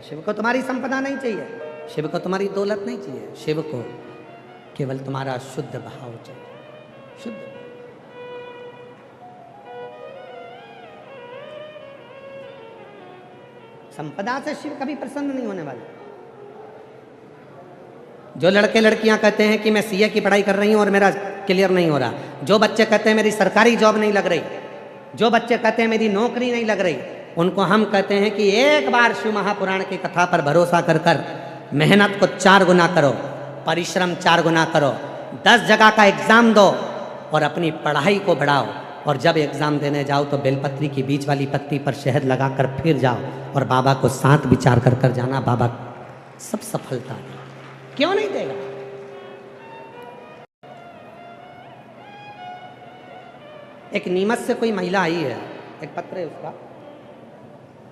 शिव को तुम्हारी संपदा नहीं चाहिए, शिव को तुम्हारी दौलत नहीं चाहिए, शिव को केवल तुम्हारा शुद्ध भाव चाहिए, शुद्ध। संपदा से शिव कभी प्रसन्न नहीं होने वाला। जो लड़के लड़कियां कहते हैं कि मैं सीए की पढ़ाई कर रही हूं और मेरा क्लियर नहीं हो रहा, जो बच्चे कहते हैं मेरी सरकारी जॉब नहीं लग रही, जो बच्चे कहते हैं मेरी नौकरी नहीं लग रही, उनको हम कहते हैं कि एक बार शिव महापुराण की कथा पर भरोसा कर कर मेहनत को 4 गुना करो, परिश्रम 4 गुना करो, 10 जगह का एग्जाम दो और अपनी पढ़ाई को बढ़ाओ। और जब एग्जाम देने जाओ तो बेलपत्री की बीच वाली पत्ती पर शहद लगाकर फिर जाओ और बाबा को साथ विचार कर कर जाना, बाबा सब सफलता क्यों नहीं देगा। एक नीमच से कोई महिला आई है, एक पत्र है उसका,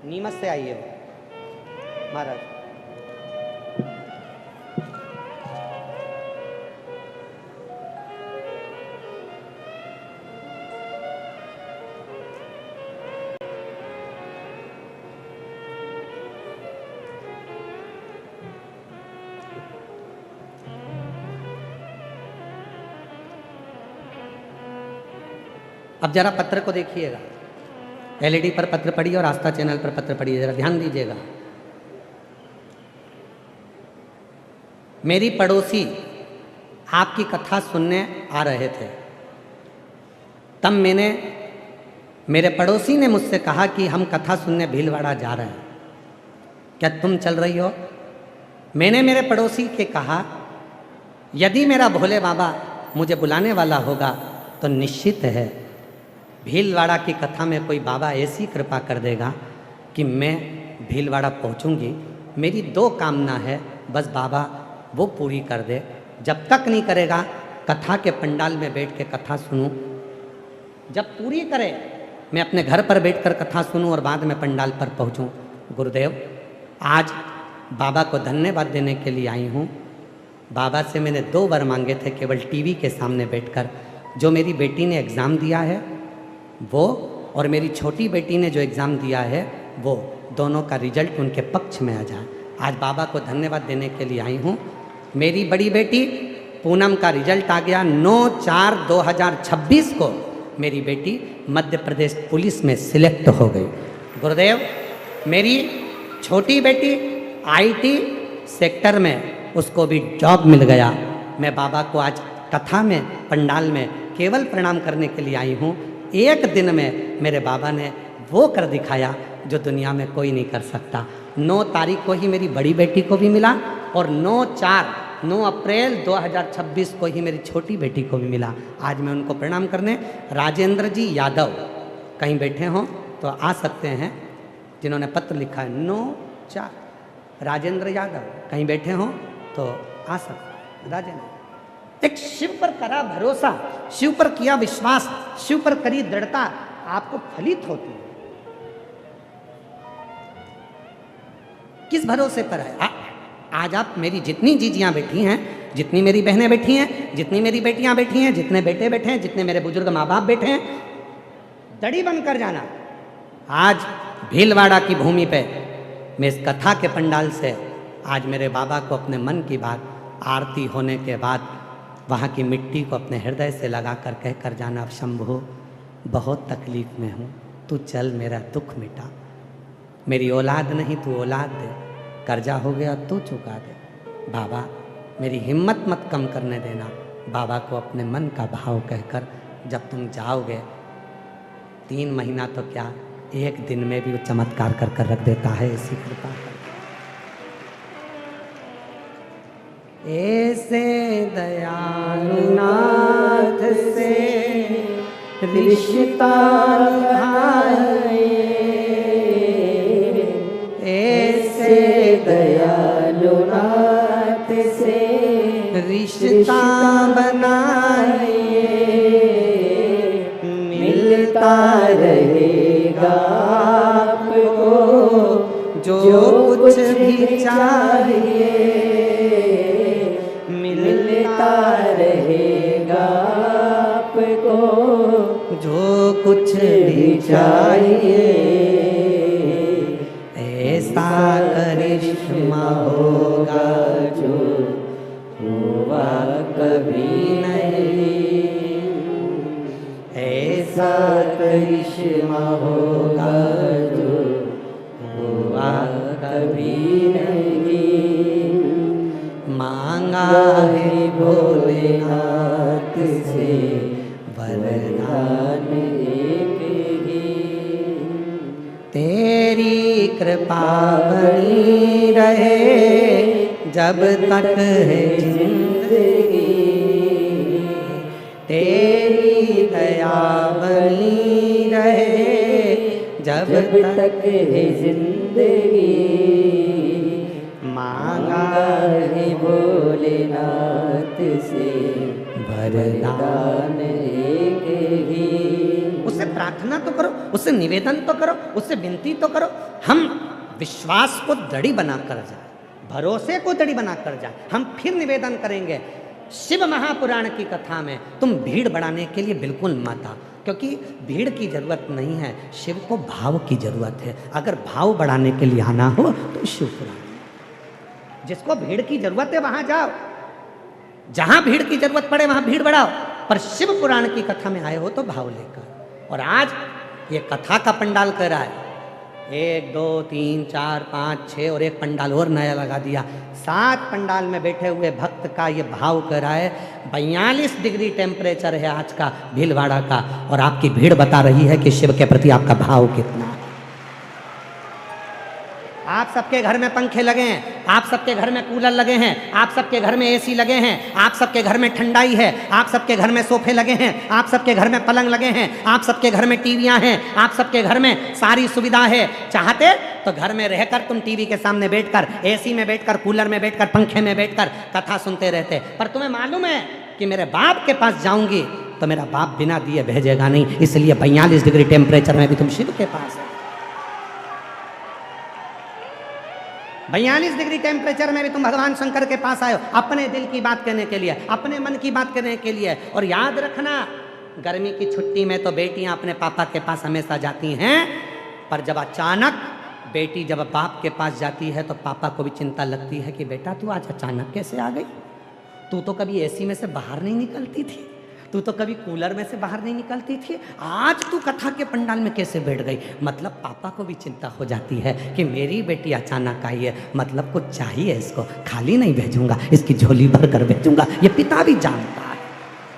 नीमच से आई है महाराज। अब जरा पत्र को देखिएगा, एलईडी पर पत्र पढ़िए और आस्था चैनल पर पत्र पढ़िए, जरा ध्यान दीजिएगा। मेरी पड़ोसी आपकी कथा सुनने आ रहे थे, तब मेरे पड़ोसी ने मुझसे कहा कि हम कथा सुनने भीलवाड़ा जा रहे हैं, क्या तुम चल रही हो? मैंने मेरे पड़ोसी के कहा यदि मेरा भोले बाबा मुझे बुलाने वाला होगा तो निश्चित है भीलवाड़ा की कथा में कोई बाबा ऐसी कृपा कर देगा कि मैं भीलवाड़ा पहुंचूंगी। मेरी 2 कामना है, बस बाबा वो पूरी कर दे। जब तक नहीं करेगा कथा के पंडाल में बैठ के कथा सुनूं, जब पूरी करे मैं अपने घर पर बैठकर कथा सुनूं और बाद में पंडाल पर पहुंचूं। गुरुदेव, आज बाबा को धन्यवाद देने के लिए आई हूँ। बाबा से मैंने 2 वर मांगे थे केवल टीवी के सामने बैठकर। जो मेरी बेटी ने एग्ज़ाम दिया है वो और मेरी छोटी बेटी ने जो एग्ज़ाम दिया है वो, दोनों का रिजल्ट उनके पक्ष में आ जाए। आज बाबा को धन्यवाद देने के लिए आई हूँ। मेरी बड़ी बेटी पूनम का रिजल्ट आ गया 9/4/2026 को मेरी बेटी मध्य प्रदेश पुलिस में सिलेक्ट हो गई। गुरुदेव, मेरी छोटी बेटी आईटी सेक्टर में उसको भी जॉब मिल गया। मैं बाबा को आज कथा में पंडाल में केवल प्रणाम करने के लिए आई हूँ। एक दिन में मेरे बाबा ने वो कर दिखाया जो दुनिया में कोई नहीं कर सकता। 9 तारीख को ही मेरी बड़ी बेटी को भी मिला और 9 अप्रैल 2026 को ही मेरी छोटी बेटी को भी मिला। आज मैं उनको प्रणाम करने, राजेंद्र जी यादव कहीं बैठे हों तो आ सकते हैं, जिन्होंने पत्र लिखा है 9/4, राजेंद्र यादव कहीं बैठे हों तो आ सकते। राजेंद्र, एक शिव पर करा भरोसा, शिव पर किया विश्वास, शिव पर करी दृढ़ता आपको फलित होती है। किस भरोसे पर है? आज आप मेरी जितनी जीजियां बैठी हैं, जितनी मेरी बहनें बैठी हैं, जितनी मेरी बेटियां बैठी हैं, जितने बेटे बैठे हैं, जितने मेरे बुजुर्ग माँ बाप बैठे हैं, दड़ी बनकर जाना। आज भीलवाड़ा की भूमि पे मैं इस कथा के पंडाल से आज मेरे बाबा को अपने मन की बात आरती होने के बाद वहाँ की मिट्टी को अपने हृदय से लगा कर कह कर जाना, शंभू बहुत तकलीफ में हूँ, तू चल मेरा दुख मिटा। मेरी औलाद नहीं तू औलाद दे, कर्जा हो गया तू चुका दे। बाबा मेरी हिम्मत मत कम करने देना। बाबा को अपने मन का भाव कहकर जब तुम जाओगे, 3 महीना तो क्या 1 दिन में भी वो चमत्कार कर कर रख देता है। ऐसी कृपा कर ऐसे दयालु नाथ से रिश्ता निभाए, ऐसे दयालु नाथ रिश्ता बनाइए, मिलता रहेगा आपको जो कुछ भी चाहिए, मिलता रहेगा आपको जो कुछ भी चाहिए। ऐसा करिश्मा होगा जो हुआ कभी नहीं, ऐसा करिश्मा होगा जो हुआ कभी नहीं। मांगा है भोलेनाथ से वरदान एक ही, तेरी कृपा बनी रहे जब तक है जिंदगी, तेरी दया बनी रहे जब तक है जिंदगी। मांगा है भोलेनाथ से वरदान एक ही। उससे प्रार्थना तो करो, उससे निवेदन तो करो, उससे विनती तो करो। हम विश्वास को दृढ़ बनाकर जाए, भरोसे को दृढ़ बनाकर जाए। हम फिर निवेदन करेंगे, शिव महापुराण की कथा में तुम भीड़ बढ़ाने के लिए बिल्कुल मत आओ, क्योंकि भीड़ की जरूरत नहीं है, शिव को भाव की जरूरत है। अगर भाव बढ़ाने के लिए आना हो तो शिव पुराण, जिसको भीड़ की जरूरत है वहां जाओ, जहां भीड़ की जरूरत पड़े वहां भीड़ बढ़ाओ, पर शिव पुराण की कथा में आए हो तो भाव लेकर। और आज ये कथा का पंडाल कर रहा है, 1 2 3 4 5 6 और एक पंडाल और नया लगा दिया, 7 पंडाल में बैठे हुए भक्त का ये भाव कर रहा है। 42 डिग्री टेम्परेचर है आज का भीलवाड़ा का, और आपकी भीड़ बता रही है कि शिव के प्रति आपका भाव कितना है। आप सबके घर में पंखे लगे हैं, आप सबके घर में कूलर लगे हैं, आप सबके घर में एसी लगे हैं, आप सबके घर में ठंडाई है, आप सबके घर में सोफे लगे हैं, आप सबके घर में पलंग लगे हैं, आप सबके घर में टीवियां हैं, आप सबके घर में सारी सुविधा है। चाहते तो घर में रहकर तुम टीवी के सामने बैठकर, एसी में बैठकर, कूलर में बैठकर, पंखे में बैठकर कथा सुनते रहते, पर तुम्हें मालूम है कि मेरे बाप के पास जाऊंगी तो मेरा बाप बिना दिए भेजेगा नहीं, इसलिए 42 डिग्री टेम्परेचर में भी तुम शिव के पास है। 42 डिग्री टेम्परेचर में भी तुम भगवान शंकर के पास आए हो, अपने दिल की बात कहने के लिए, अपने मन की बात करने के लिए। और याद रखना, गर्मी की छुट्टी में तो बेटियां अपने पापा के पास हमेशा जाती हैं, पर जब अचानक बेटी जब बाप के पास जाती है तो पापा को भी चिंता लगती है कि बेटा तू आज अचानक कैसे आ गई, तू तो कभी एसी में से बाहर नहीं निकलती थी, तू तो कभी कूलर में से बाहर नहीं निकलती थी, आज तू कथा के पंडाल में कैसे बैठ गई। मतलब पापा को भी चिंता हो जाती है कि मेरी बेटी अचानक आई है, मतलब कुछ चाहिए इसको, खाली नहीं भेजूंगा, इसकी झोली भर कर भेजूंगा। ये पिता भी जानता है।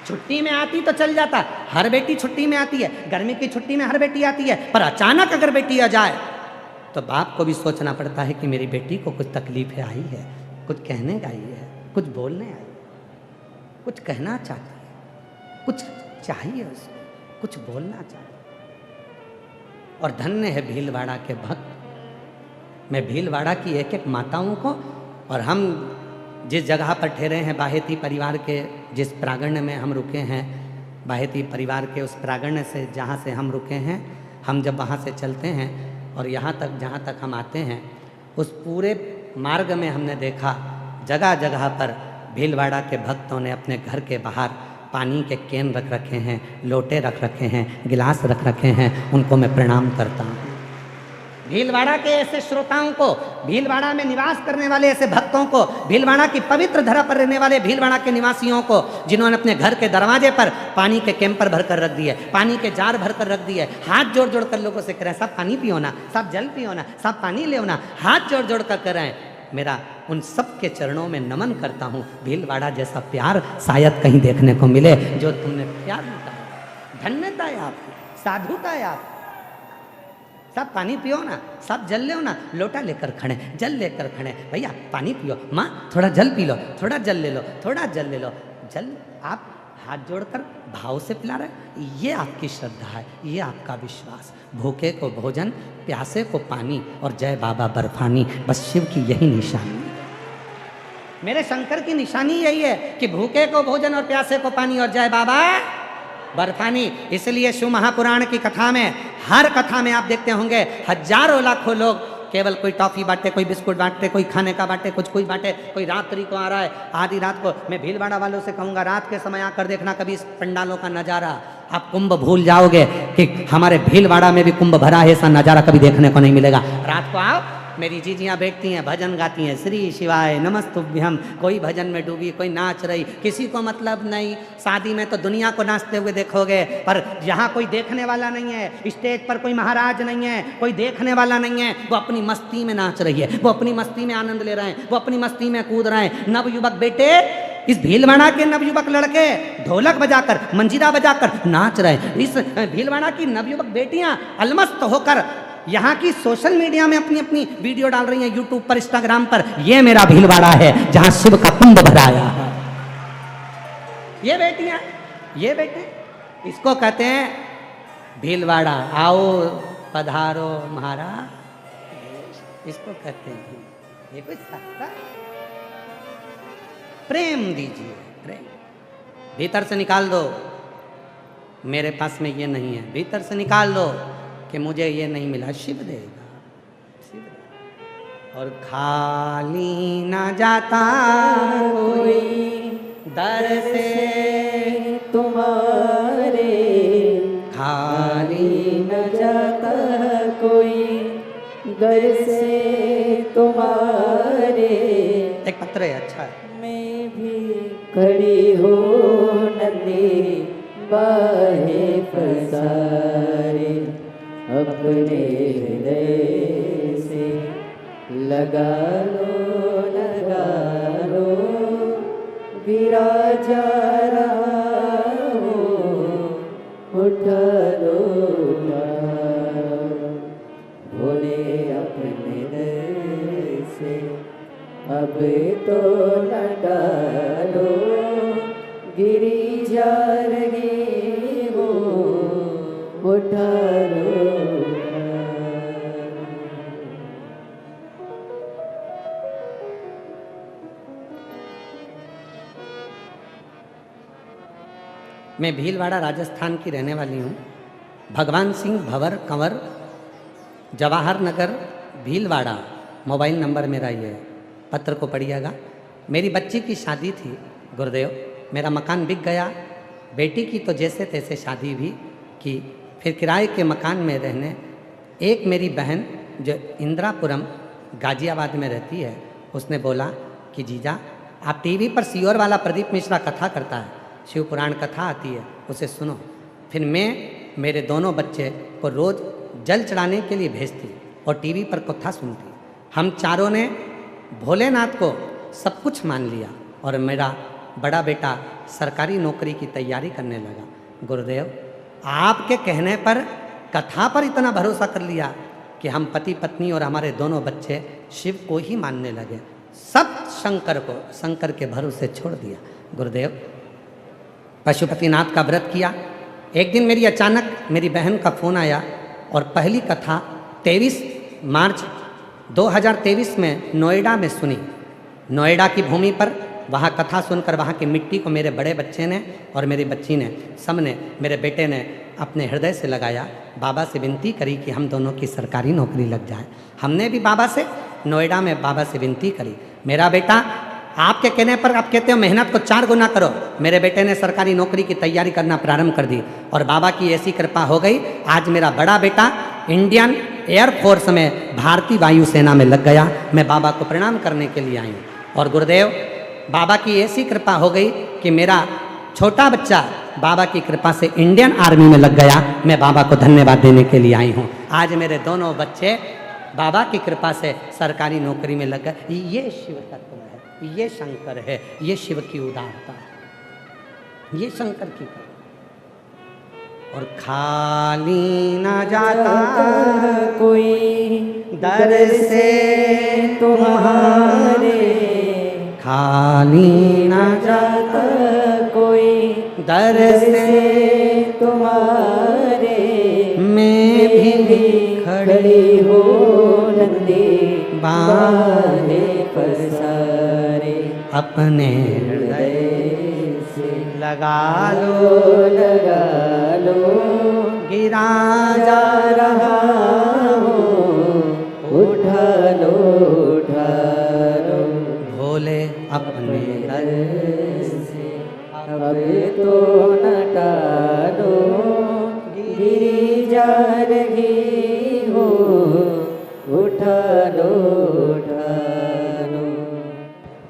छुट्टी में आती तो चल जाता, हर बेटी छुट्टी में आती है, गर्मी की छुट्टी में हर बेटी आती है, पर अचानक अगर बेटी आ जाए तो बाप को भी सोचना पड़ता है कि मेरी बेटी को कुछ तकलीफें आई है, कुछ कहने आई है, कुछ बोलने आई है, कुछ कहना चाहती है, कुछ चाहिए उसको, कुछ बोलना चाहिए। और धन्य है भीलवाड़ा के भक्त। मैं भीलवाड़ा की एक एक माताओं को, और हम जिस जगह पर ठहरे हैं, बाहेती परिवार के जिस प्रांगण में हम रुके हैं, बाहेती परिवार के उस प्रांगण से जहाँ से हम रुके हैं, हम जब वहाँ से चलते हैं और यहाँ तक जहाँ तक हम आते हैं, उस पूरे मार्ग में हमने देखा जगह जगह पर भीलवाड़ा के भक्तों ने अपने घर के बाहर पानी के कैन रख रखे हैं, लोटे रख रखे हैं, गिलास रख रखे हैं। उनको मैं प्रणाम करता हूँ। भीलवाड़ा के ऐसे श्रोताओं को, भीलवाड़ा में निवास करने वाले ऐसे भक्तों को, भीलवाड़ा की पवित्र धरा पर रहने वाले भीलवाड़ा के निवासियों को, जिन्होंने अपने घर के दरवाजे पर पानी के कैंपर भरकर रख दिए, पानी के जार भरकर रख दिए, हाथ जोड़ जोड़ कर लोगों से कह रहे हैं सब पानी पियो ना, सब जल पियो ना, सब पानी ले ना, हाथ जोड़ जोड़ कर कर रहे हैं। मेरा उन सब के चरणों में नमन करता हूँ। भीलवाड़ा जैसा प्यार शायद कहीं देखने को मिले जो तुमने प्यार लुटाया। धन्यता है आपकी, साधुता है आपकी। सब पानी पियो ना, सब जल ले ना, लोटा लेकर खड़े, जल लेकर खड़े, भैया पानी पियो, माँ थोड़ा जल पी लो, थोड़ा जल ले लो, थोड़ा जल ले लो। जल आप हाथ जोड़कर भाव से पिला रहे, ये आपकी श्रद्धा है, ये आपका विश्वास। भूखे को भोजन, प्यासे को पानी और जय बाबा बर्फानी, बस शिव की यही निशानी है। मेरे शंकर की निशानी यही है कि भूखे को भोजन और प्यासे को पानी और जय बाबा बर्फानी। इसलिए शिव महापुराण की कथा में, हर कथा में आप देखते होंगे हजारों लाखों लोग केवल कोई टॉफी बांटे, कोई बिस्कुट बांटे, कोई खाने का बांटे, कुछ कोई बांटे, कोई रात्रि को आ रहा है, आधी रात को। मैं भीलवाड़ा वालों से कहूँगा रात के समय आकर देखना कभी इस पंडालों का नज़ारा, आप कुंभ भूल जाओगे कि हमारे भीलवाड़ा में भी कुंभ भरा है, ऐसा नज़ारा कभी देखने को नहीं मिलेगा। रात को आओ, मेरी जीजियाँ बैठती हैं, भजन गाती हैं, श्री शिवाय नमस्तुभ्यम, कोई भजन में डूबी, कोई नाच रही, किसी को मतलब नहीं। शादी में तो दुनिया को नाचते हुए देखोगे, पर जहाँ कोई देखने वाला नहीं है, स्टेज पर कोई महाराज नहीं है, कोई देखने वाला नहीं है, वो अपनी मस्ती में नाच रही है, वो अपनी मस्ती में आनंद ले रहे हैं, वो अपनी मस्ती में कूद रहे हैं। नवयुवक बेटे, इस भीलवाड़ा के नवयुवक लड़के ढोलक बजाकर, मंजीरा बजाकर नाच रहे हैं। इस भीलवाड़ा की नवयुवक बेटियां अलमस्त होकर यहाँ की सोशल मीडिया में अपनी अपनी वीडियो डाल रही हैं, यूट्यूब पर, इंस्टाग्राम पर। ये मेरा भीलवाड़ा है जहाँ शिव का कुंभ भराया है। ये बेटियां, ये बेटे, इसको कहते हैं भीलवाड़ा। आओ पधारो महाराज, इसको कहते हैं। ये कोई सस्ता प्रेम दीजिए, प्रेम भीतर से निकाल दो। मेरे पास में ये नहीं है, भीतर से निकाल दो कि मुझे ये नहीं मिला, शिव देगा, शिव देगा। और खाली ना जाता कोई दर से तुम्हारे, खाली न जाता कोई दर से तुम्हारे। एक पत्र है, अच्छा है। मैं भी खड़ी हो नदी बाहे पसारे, अपने हृदय से लगा लो गिरा जा रहा हो, उठा लो भोले अपने दर से, अब तो लगा लो गिरी जा रही हो, उठा लो। मैं भीलवाड़ा राजस्थान की रहने वाली हूँ। भगवान सिंह भंवर कंवर, जवाहर नगर, भीलवाड़ा। मोबाइल नंबर मेरा ये है, पत्र को पढ़िएगा। मेरी बच्ची की शादी थी गुरुदेव, मेरा मकान बिक गया। बेटी की तो जैसे तैसे शादी भी की, फिर किराए के मकान में रहने। एक मेरी बहन जो इंदिरापुरम गाजियाबाद में रहती है, उसने बोला कि जीजा आप टीवी पर सीहोर वाला प्रदीप मिश्रा कथा करता है, शिव पुराण कथा आती है, उसे सुनो। फिर मैं मेरे दोनों बच्चे को रोज़ जल चढ़ाने के लिए भेजती और टीवी पर कथा सुनती। हम चारों ने भोलेनाथ को सब कुछ मान लिया और मेरा बड़ा बेटा सरकारी नौकरी की तैयारी करने लगा। गुरुदेव आपके कहने पर, कथा पर इतना भरोसा कर लिया कि हम पति पत्नी और हमारे दोनों बच्चे शिव को ही मानने लगे। सब शंकर के भरोसे छोड़ दिया। गुरुदेव पशुपतिनाथ का व्रत किया। एक दिन मेरी अचानक मेरी बहन का फ़ोन आया और पहली कथा 23 मार्च 2023 में नोएडा में सुनी। नोएडा की भूमि पर वहाँ कथा सुनकर वहाँ की मिट्टी को मेरे बड़े बच्चे ने और मेरी बच्ची ने, सबने, मेरे बेटे ने अपने हृदय से लगाया। बाबा से विनती करी कि हम दोनों की सरकारी नौकरी लग जाए। हमने भी बाबा से नोएडा में बाबा से विनती करी। मेरा बेटा आपके कहने पर, आप कहते हो मेहनत को 4 गुना करो। मेरे बेटे ने सरकारी नौकरी की तैयारी करना प्रारंभ कर दी और बाबा की ऐसी कृपा हो गई, आज मेरा बड़ा बेटा इंडियन एयरफोर्स में भारतीय वायुसेना में लग गया। मैं बाबा को प्रणाम करने के लिए आई हूँ। और गुरुदेव बाबा की ऐसी कृपा हो गई कि मेरा छोटा बच्चा बाबा की कृपा से इंडियन आर्मी में लग गया। मैं बाबा को धन्यवाद देने के लिए आई हूँ। आज मेरे दोनों बच्चे बाबा की कृपा से सरकारी नौकरी में लग गए। ये शिव तत्व है, ये शंकर है, ये शिव की उदारता है, ये शंकर की कृपा। और खाली ना जाता कोई दर से तुम्हारे, खाली ना जाता कोई दर से तुम्हारे। मैं भी खड़ी हो नंदी बाहे पसारे, अपने हृदय से लगा लो, लगा लो, गिरा जा रहा हूँ, उठा लो, उठा लो, भोले अपने दर से अब तो न टालो, गिरी जा रही हो, उठा लो, उठा लो,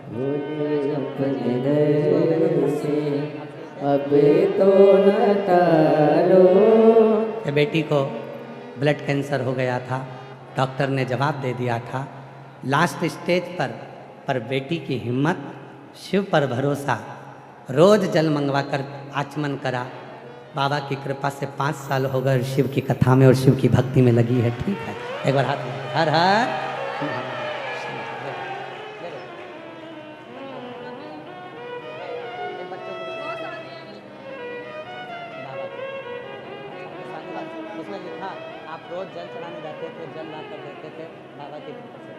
भोले अपने दर से अब तो न टालो। बेटी को ब्लड कैंसर हो गया था, डॉक्टर ने जवाब दे दिया था लास्ट स्टेज पर बेटी की हिम्मत, शिव पर भरोसा, रोज जल मंगवा कर आचमन करा। बाबा की कृपा से 5 साल हो गए शिव की कथा में और शिव की भक्ति में लगी है। ठीक है, एक बार हाथ हर हर। उसमें लिखा आप रोज जल चढ़ाने जाते थे, जल ला कर देते थे, बाबा की कृपा से।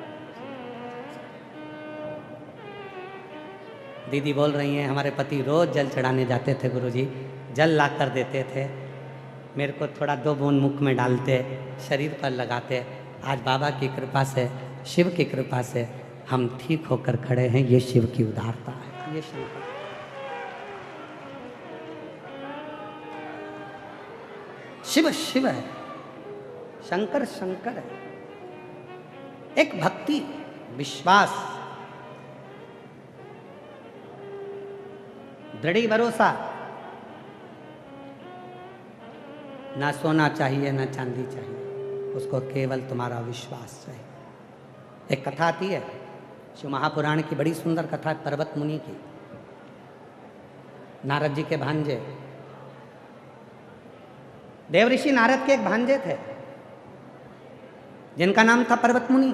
दीदी बोल रही हैं हमारे पति रोज जल चढ़ाने जाते थे गुरुजी, जल ला कर देते थे, मेरे को थोड़ा 2 बूंद मुख में डालते, शरीर पर लगाते। आज बाबा की कृपा से, शिव की कृपा से हम ठीक होकर खड़े हैं। ये शिव की उदारता है, ये शंकर। शिव शिव है, शंकर शंकर है। एक भक्ति, विश्वास, दृढ़ भरोसा। ना सोना चाहिए ना चांदी चाहिए, उसको केवल तुम्हारा विश्वास चाहिए। एक कथा आती है शिव महापुराण की, बड़ी सुंदर कथा है, पर्वत मुनि की। नारद जी के भांजे, देवऋषि नारद के एक भांजे थे जिनका नाम था पर्वत मुनि।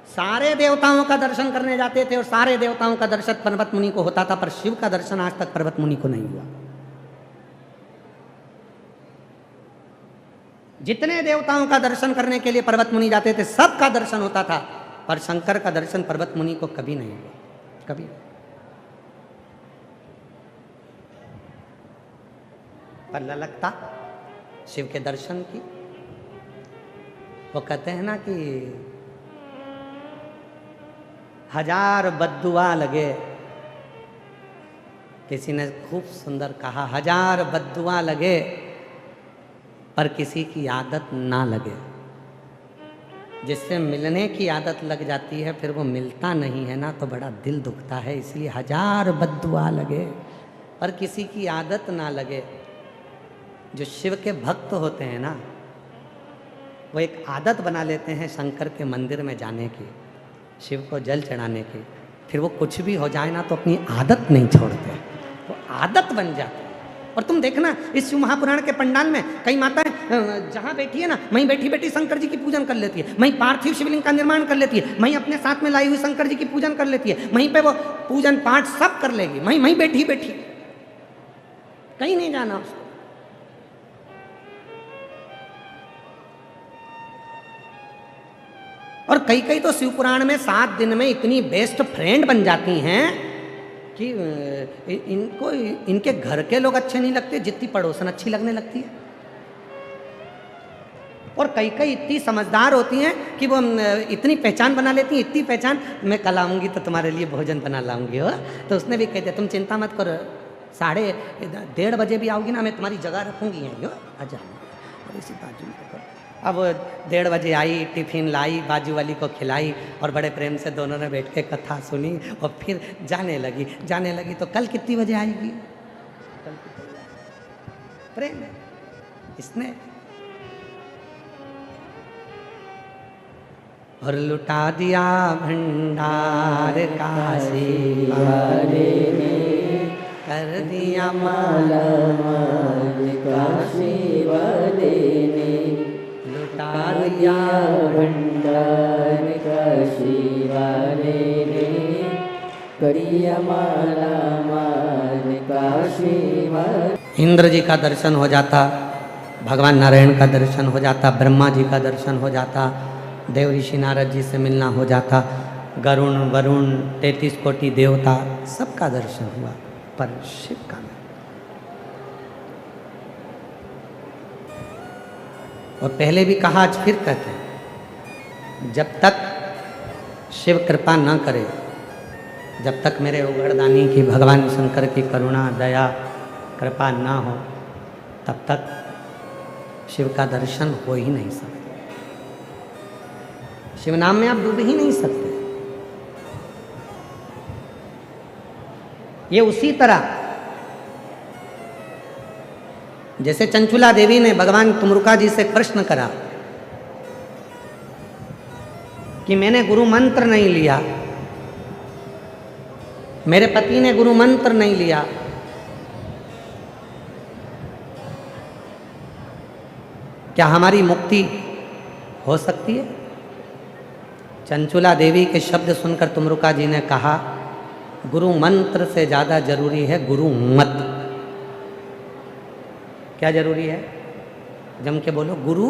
सारे देवताओं का दर्शन करने जाते थे और सारे देवताओं का दर्शन पर्वत मुनि को होता था, पर शिव का दर्शन आज तक पर्वत मुनि को नहीं हुआ। जितने देवताओं का दर्शन करने के लिए पर्वत मुनि जाते थे, सबका दर्शन होता था, पर शंकर का दर्शन पर्वत मुनि को कभी नहीं हुआ, कभी। पर ललकता शिव के दर्शन की। वो कहते हैं ना कि 1000 बद्दुआ लगे, किसी ने खूब सुंदर कहा, 1000 बद्दुआ लगे पर किसी की आदत ना लगे। जिससे मिलने की आदत लग जाती है फिर वो मिलता नहीं है ना, तो बड़ा दिल दुखता है। इसलिए 1000 बद्दुआ लगे पर किसी की आदत ना लगे। जो शिव के भक्त होते हैं ना, वो एक आदत बना लेते हैं शंकर के मंदिर में जाने की, शिव को जल चढ़ाने की। फिर वो कुछ भी हो जाए ना तो अपनी आदत नहीं छोड़ते, वो आदत बन जाती है। और तुम देखना इस शिव महापुराण के पंडाल में कई माताएं जहाँ बैठी है ना, वहीं बैठी बैठी शंकर जी की पूजन कर लेती है, वहीं पार्थिव शिवलिंग का निर्माण कर लेती है, वहीं अपने साथ में लाई हुई शंकर जी की पूजन कर लेती है, वहीं पे वो पूजन पाठ सब कर लेगी, वहीं बैठी बैठी, कहीं नहीं जाना उसको। और कई तो शिव पुराण में 7 दिन में इतनी बेस्ट फ्रेंड बन जाती हैं कि इनको इनके घर के लोग अच्छे नहीं लगते जितनी पड़ोसन अच्छी लगने लगती है। और कई इतनी समझदार होती हैं कि वो इतनी पहचान बना लेती हैं, इतनी पहचान, मैं कल आऊँगी तो तुम्हारे लिए भोजन बना लाऊंगी हो। तो उसने भी कह दिया तुम चिंता मत करो, 1:30 बजे भी आओगी ना, मैं तुम्हारी जगह रखूँगी यहीं हो, आजा। और इसी बाजू में अब 1:30 बजे आई, टिफिन लाई, बाजू वाली को खिलाई और बड़े प्रेम से दोनों ने बैठ के कथा सुनी और फिर जाने लगी। तो कल कितनी बजे आएगी? कल प्रेम है, इसने और लुटा दिया भंडार काशी वाले ने, कर दिया माला माल काशी वाले ने, लुटा दिया भंडार काशी वाले ने, करिया माला माल काशी वाले। इंद्र जी का दर्शन हो जाता, भगवान नारायण का दर्शन हो जाता, ब्रह्मा जी का दर्शन हो जाता, देव ऋषि नारद जी से मिलना हो जाता, गरुण वरुण 33 कोटि देवता सबका दर्शन हुआ, पर शिव का नहीं। और पहले भी कहा, आज फिर कहते हैं, जब तक शिव कृपा न करे, जब तक मेरे उगड़दानी की, भगवान शंकर की करुणा दया कृपा ना हो, तब तक शिव का दर्शन हो ही नहीं सकता। शिव नाम में आप डूब ही नहीं सकते। ये उसी तरह जैसे चंचुला देवी ने भगवान तुमरुका जी से प्रश्न करा कि मैंने गुरु मंत्र नहीं लिया, मेरे पति ने गुरु मंत्र नहीं लिया, क्या हमारी मुक्ति हो सकती है? चंचुला देवी के शब्द सुनकर तुमरुका जी ने कहा, गुरु मंत्र से ज़्यादा जरूरी है गुरु मत। क्या जरूरी है? जम के बोलो, गुरु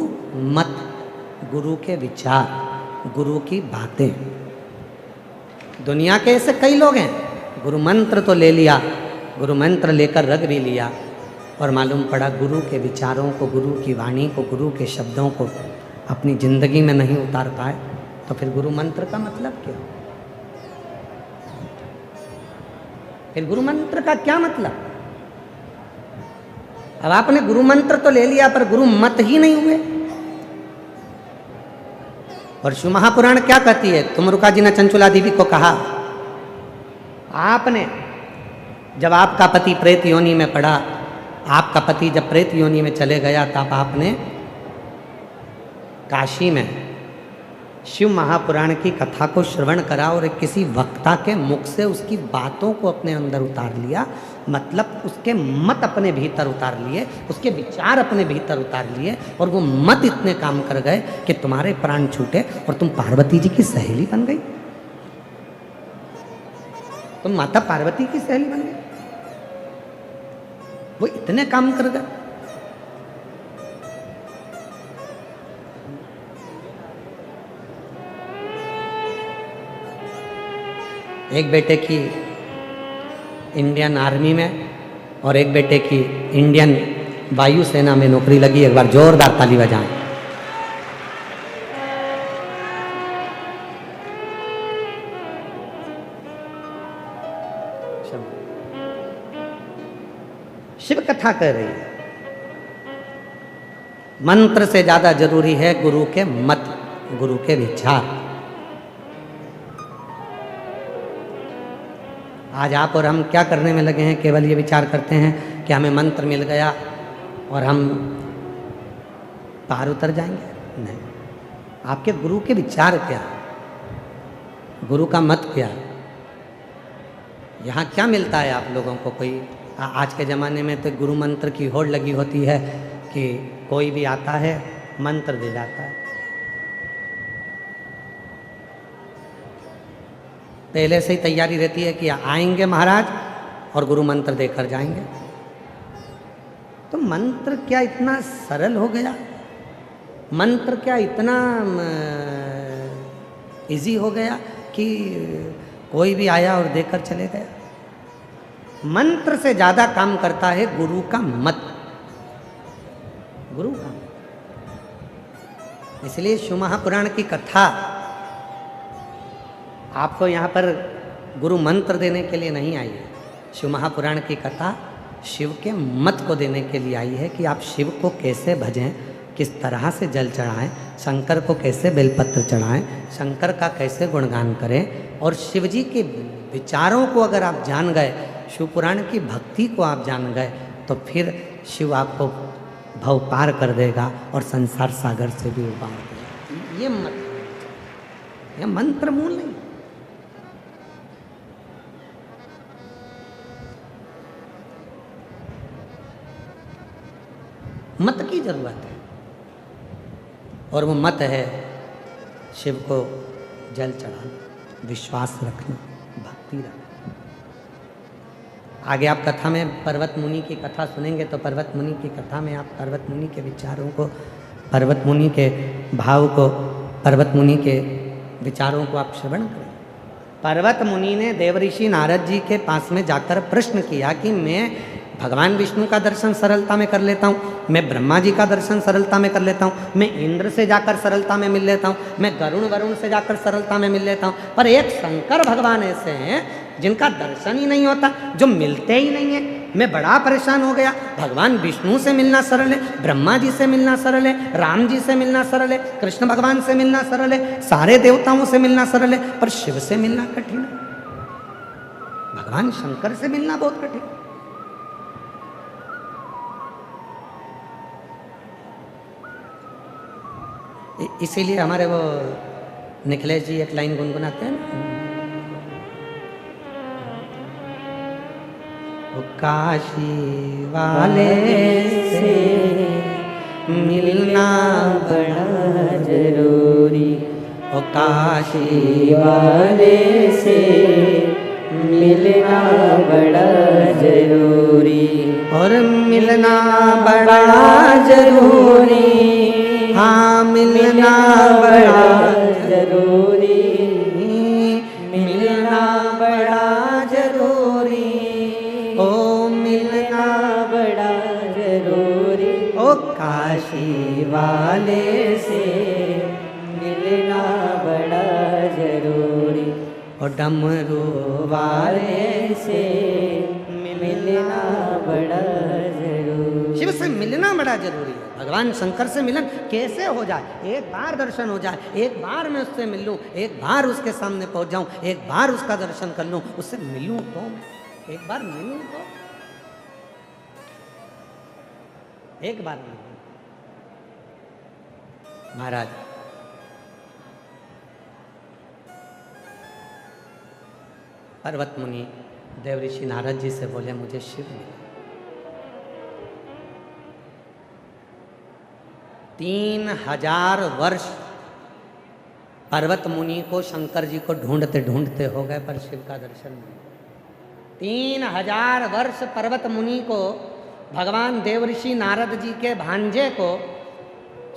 मत, गुरु के विचार, गुरु की बातें। दुनिया के ऐसे कई लोग हैं, गुरु मंत्र तो ले लिया, गुरु मंत्र लेकर रख भी लिया, और मालूम पड़ा गुरु के विचारों को, गुरु की वाणी को, गुरु के शब्दों को अपनी जिंदगी में नहीं उतार पाए, तो फिर गुरु मंत्र का मतलब क्या? फिर गुरु मंत्र का क्या मतलब? अब आपने गुरु मंत्र तो ले लिया, पर गुरु मत ही नहीं हुए। और शिव महापुराण क्या कहती है? तुमरुका जी ने चंचुला देवी को कहा, आपने जब आपका पति प्रेत योनि में पड़ा, आपका पति जब प्रेत योनि में चले गया, तब आपने काशी में शिव महापुराण की कथा को श्रवण करा और किसी वक्ता के मुख से उसकी बातों को अपने अंदर उतार लिया, मतलब उसके मत अपने भीतर उतार लिए, उसके विचार अपने भीतर उतार लिए, और वो मत इतने काम कर गए कि तुम्हारे प्राण छूटे और तुम पार्वती जी की सहेली बन गई। तुम माता पार्वती की सहेली बन गई। वो इतने काम कर गए। एक बेटे की इंडियन आर्मी में और एक बेटे की इंडियन वायुसेना में नौकरी लगी। एक बार जोरदार ताली बजाएं। शिव कथा कह रही है, मंत्र से ज्यादा जरूरी है गुरु के मत, गुरु के विचार। आज आप और हम क्या करने में लगे हैं? केवल ये विचार करते हैं कि हमें मंत्र मिल गया और हम पार उतर जाएंगे। नहीं, आपके गुरु के विचार क्या, गुरु का मत क्या? यहाँ क्या मिलता है आप लोगों को? कोई आज के ज़माने में तो गुरु मंत्र की होड़ लगी होती है कि कोई भी आता है मंत्र दे जाता है। पहले से ही तैयारी रहती है कि आएंगे महाराज और गुरु मंत्र देकर जाएंगे। तो मंत्र क्या इतना सरल हो गया? मंत्र क्या इतना इजी हो गया कि कोई भी आया और देकर चले गया? मंत्र से ज्यादा काम करता है गुरु का मत, गुरु का। इसलिए शिव महापुराण की कथा आपको यहाँ पर गुरु मंत्र देने के लिए नहीं आई है। शिव महापुराण की कथा शिव के मत को देने के लिए आई है कि आप शिव को कैसे भजें, किस तरह से जल चढ़ाएं, शंकर को कैसे बेलपत्र चढ़ाएं, शंकर का कैसे गुणगान करें। और शिव जी के विचारों को अगर आप जान गए, शिव पुराण की भक्ति को आप जान गए, तो फिर शिव आपको भव पार कर देगा और संसार सागर से भी उबार देगा। ये मत, ये मंत्र मूल नहीं। मत की जरूरत है, और वो मत है शिव को जल चढ़ाना, विश्वास रखना, भक्ति रखना। आगे आप कथा में पर्वत मुनि की कथा सुनेंगे, तो पर्वत मुनि की कथा में आप पर्वत मुनि के विचारों को, पर्वत मुनि के भाव को पर्वत मुनि के विचारों को आप श्रवण करें। पर्वत मुनि ने देवऋषि नारद जी के पास में जाकर प्रश्न किया कि मैं भगवान विष्णु का दर्शन सरलता में कर लेता हूँ, मैं ब्रह्मा जी का दर्शन सरलता में कर लेता हूँ, मैं इंद्र से जाकर सरलता में मिल लेता हूँ, मैं वरुण से जाकर सरलता में मिल लेता हूँ, पर एक शंकर भगवान ऐसे हैं जिनका दर्शन ही नहीं होता, जो मिलते ही नहीं है। मैं बड़ा परेशान हो गया। भगवान विष्णु से मिलना सरल है, ब्रह्मा जी से मिलना सरल है, राम जी से मिलना सरल है, कृष्ण भगवान से मिलना सरल है, सारे देवताओं से मिलना सरल है, पर शिव से मिलना कठिन है, भगवान शंकर से मिलना बहुत कठिन। इसीलिए हमारे वो निखिलेश जी एक लाइन गुनगुनाते हैं ना, काशी वाले से मिलना बड़ा जरूरी, ओ काशी वाले से मिलना बड़ा जरूरी, और मिलना बड़ा जरूरी, हाँ मिलना बड़ा जरूरी, मिलना बड़ा जरूरी, ओ मिलना बड़ा जरूरी, ओ काशी वाले से मिलना बड़ा जरूरी, और डमरू वाले से मिलना बड़ा जरूरी। शिव से मिलना बड़ा जरूरी है। भगवान शंकर से मिलन कैसे हो जाए, एक बार दर्शन हो जाए, एक बार मैं उससे मिल लूँ, एक बार उसके सामने पहुँच जाऊँ, एक बार उसका दर्शन कर लूँ, उससे मिलूँ तो मैं एक बार मिलूँ तो एक बार मिलूँ। महाराज पर्वत मुनि देवऋषि नारद जी से बोले मुझे शिव मिले। 3000 वर्ष पर्वत मुनि को शंकर जी को ढूंढते ढूंढते हो गए, पर शिव का दर्शन नहीं। 3000 वर्ष पर्वत मुनि को, भगवान देवऋषि नारद जी के भांजे को,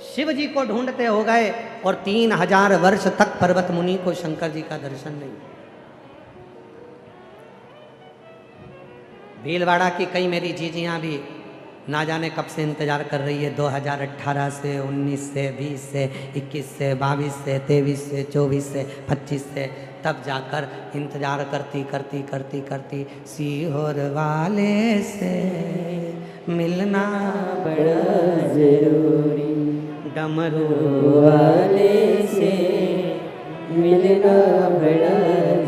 शिव जी को ढूंढते हो गए, और 3000 वर्ष तक पर्वत मुनि को शंकर जी का दर्शन नहीं। भीलवाड़ा की कई मेरी जीजियाँ भी ना जाने कब से इंतज़ार कर रही है, 2018 से, 19 से, 20 से, 21 से, 22 से, 23 से, 24 से, 25 से, तब जाकर इंतज़ार करती करती करती करती सीहोर वाले से मिलना बड़ा जरूरी, डमरू वाले से मिलना बड़ा।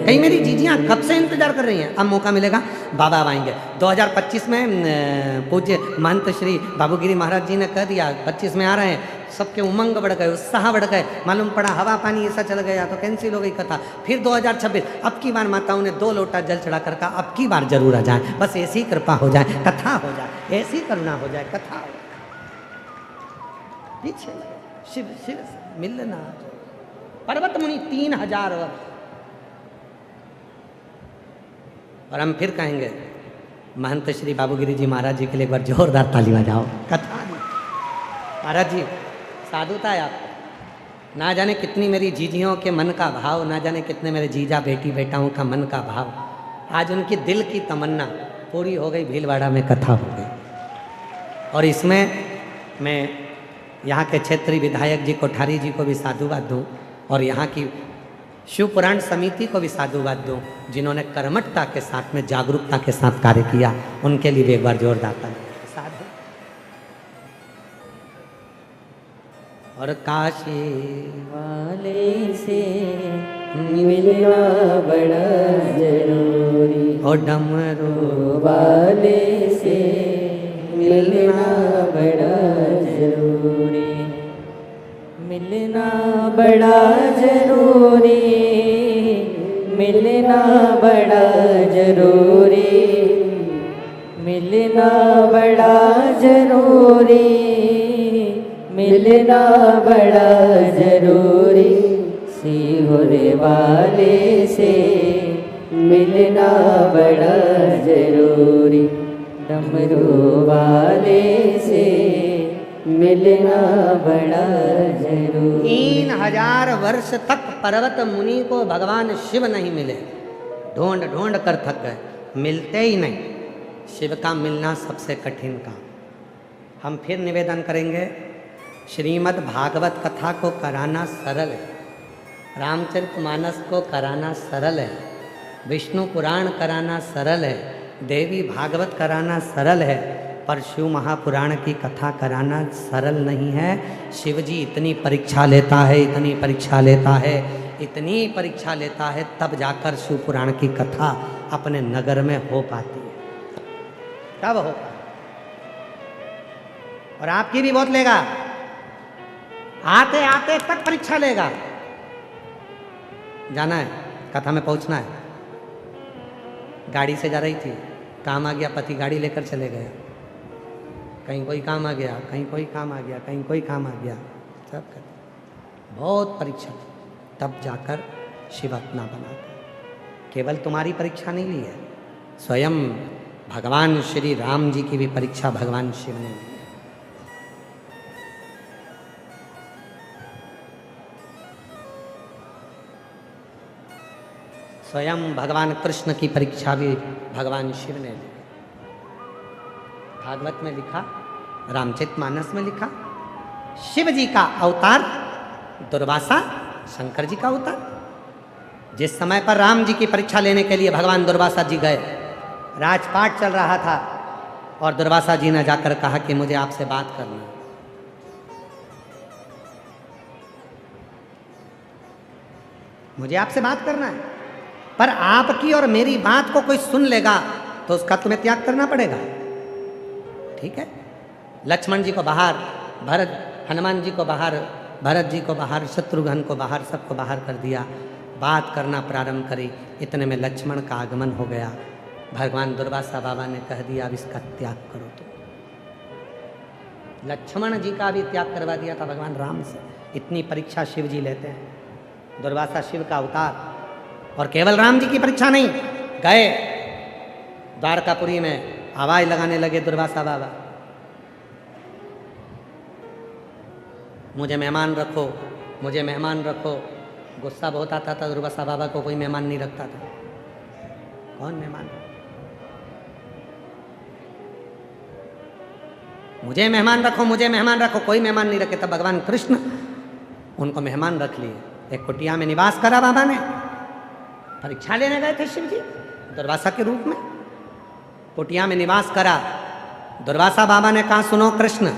कई मेरी जीजियाँ कब से इंतजार कर रही हैं, अब मौका मिलेगा, बाबा अब आएंगे। 2025 में पूज्य महंत श्री बाबूगिरी महाराज जी ने कह दिया 25 में आ रहे हैं, सबके उमंग बढ़ गए, उत्साह बढ़ गए, मालूम पड़ा हवा पानी ऐसा चल गया तो कैंसिल हो गई कथा। फिर 2026 अब की बार माताओं ने 2 लोटा जल चढ़ा कर कहा अब की बार जरूर आ जाए, बस ऐसी कृपा हो जाए, कथा हो जाए, ऐसी करुणा हो जाए, कथा हो जाए। पीछे शिव शिव से मिलना। पर्वत मुनि 3000 वर्ष, और हम फिर कहेंगे महंत श्री बाबूगिरी जी महाराज जी के लिए एक बार जोरदार ताली बजाओ। कथा महाराज जी साधुता है आप, ना जाने कितनी मेरी जीजियों के मन का भाव, ना जाने कितने मेरे जीजा बेटी बेटाओं का मन का भाव, आज उनकी दिल की तमन्ना पूरी हो गई, भीलवाड़ा में कथा हो गई। और इसमें मैं यहाँ के क्षेत्रीय विधायक जी कोठारी जी को भी साधुवाद दूँ, और यहाँ की शिव पुराण समिति को भी साधुवाद दूँ, जिन्होंने कर्मठता के साथ में, जागरूकता के साथ कार्य किया, उनके लिए भी एक बार जोरदार ताली। साधु और काशी वाले से मिलना बड़ा जरूरी, और डमरू वाले से मिलना बड़ा जरूरी, मिलना बड़ा जरूरी, मिलना बड़ा जरूरी, मिलना बड़ा जरूरी, मिलना बड़ा जरूरी, सीहोर वाले से मिलना बड़ा जरूरी, डमरू वाले से मिलना बड़ा जरूरी। 3000 वर्ष तक पर्वत मुनि को भगवान शिव नहीं मिले, ढूंढ ढूंढ कर थक गए, मिलते ही नहीं। शिव का मिलना सबसे कठिन काम। हम फिर निवेदन करेंगे, श्रीमद् भागवत कथा को कराना सरल है, रामचरितमानस को कराना सरल है, विष्णु पुराण कराना सरल है, देवी भागवत कराना सरल है, पर शिव महापुराण की कथा कराना सरल नहीं है। शिव जी इतनी परीक्षा लेता है, इतनी परीक्षा लेता है, इतनी परीक्षा लेता है, तब जाकर शिव पुराण की कथा अपने नगर में हो पाती है, तब हो पाती। और आपकी भी बहुत लेगा, आते आते तक परीक्षा लेगा। जाना है, कथा में पहुंचना है। गाड़ी से जा रही थी, काम आ गया, पति गाड़ी लेकर चले गए, कहीं कोई काम आ गया, कहीं कोई काम आ गया, कहीं कोई काम आ गया, सब कर बहुत परीक्षा, तब जाकर शिव अपना बनाता। केवल तुम्हारी परीक्षा नहीं ली है, स्वयं भगवान श्री राम जी की भी परीक्षा भगवान शिव ने ली है। स्वयं भगवान कृष्ण की परीक्षा भी भगवान शिव ने ली। भागवत में लिखा, रामचरितमानस में लिखा, शिव जी का अवतार दुर्वासा, शंकर जी का अवतार। जिस समय पर राम जी की परीक्षा लेने के लिए भगवान दुर्वासा जी गए, राजपाट चल रहा था और दुर्वासा जी ने जाकर कहा कि मुझे आपसे बात करनी है। मुझे आपसे बात करना है, पर आपकी और मेरी बात को कोई सुन लेगा तो उसका तुम्हें त्याग करना पड़ेगा। ठीक है, लक्ष्मण जी को बाहर, भरत, हनुमान जी को बाहर, भरत जी को बाहर, शत्रुघ्न को बाहर, सबको बाहर कर दिया। बात करना प्रारंभ करी, इतने में लक्ष्मण का आगमन हो गया। भगवान दुर्वासा बाबा ने कह दिया, अब इसका त्याग करो तुम। लक्ष्मण जी का भी त्याग करवा दिया था भगवान राम से। इतनी परीक्षा शिव जी लेते हैं। दुर्वासा शिव का अवतार, और केवल राम जी की परीक्षा नहीं, गए द्वारकापुरी में आवाज लगाने लगे दुर्वासा बाबा, मुझे मेहमान रखो, मुझे मेहमान रखो। गुस्सा बहुत आता था दुर्वासा बाबा को, कोई मेहमान नहीं रखता था। कौन मेहमान? मुझे मेहमान रखो, मुझे मेहमान रखो, कोई मेहमान नहीं रखे। तब भगवान कृष्ण उनको मेहमान रख लिए। एक कुटिया में निवास करा बाबा ने। परीक्षा लेने गए थे शिव जी दुर्वासा के रूप में, कुटिया में निवास करा। दुर्वासा बाबा ने कहा, सुनो कृष्ण,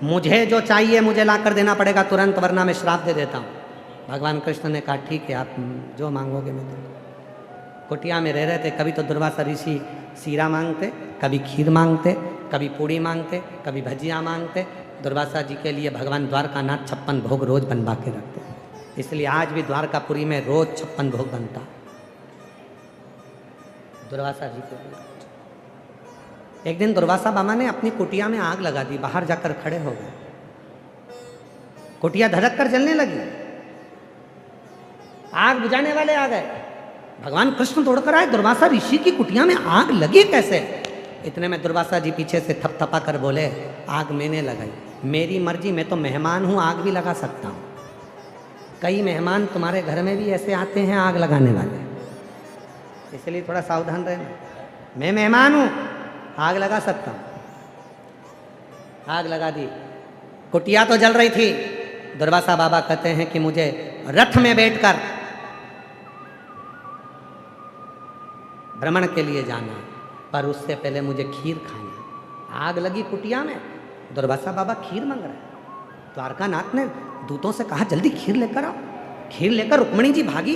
मुझे जो चाहिए मुझे ला कर देना पड़ेगा तुरंत, वरना मैं श्राप दे देता हूँ। भगवान कृष्ण ने कहा, ठीक है, आप जो मांगोगे मैं दूंगा। कुटिया में रह रहे थे। कभी तो दुर्वासा ऋषि सीरा मांगते, कभी खीर मांगते, कभी पूड़ी मांगते, कभी भजिया मांगते। दुर्वासा जी के लिए भगवान द्वारकानाथ 56 भोग रोज बनवा के रखते, इसलिए आज भी द्वारकापुरी में रोज 56 भोग बनता दुर्वासा जी के लिए। एक दिन दुर्वासा बाबा ने अपनी कुटिया में आग लगा दी, बाहर जाकर खड़े हो गए। कुटिया धड़क कर जलने लगी, आग बुझाने वाले आ गए। भगवान कृष्ण दौड़कर आए, दुर्वासा ऋषि की कुटिया में आग लगी कैसे? इतने में दुर्वासा जी पीछे से थपथपा कर बोले, आग मैंने लगाई, मेरी मर्जी, मैं तो मेहमान हूं, आग भी लगा सकता हूं। कई मेहमान तुम्हारे घर में भी ऐसे आते हैं आग लगाने वाले, इसलिए थोड़ा सावधान रहना। मैं मेहमान हूं, आग लगा सकता हूं। आग लगा दी, कुटिया तो जल रही थी। दुर्वासा बाबा कहते हैं कि मुझे रथ में बैठकर भ्रमण के लिए जाना, पर उससे पहले मुझे खीर खाना। आग लगी कुटिया में, दुर्वासा बाबा खीर मांग रहे हैं। द्वारकानाथ ने दूतों से कहा, जल्दी खीर लेकर आओ। खीर लेकर रुक्मिणी जी भागी,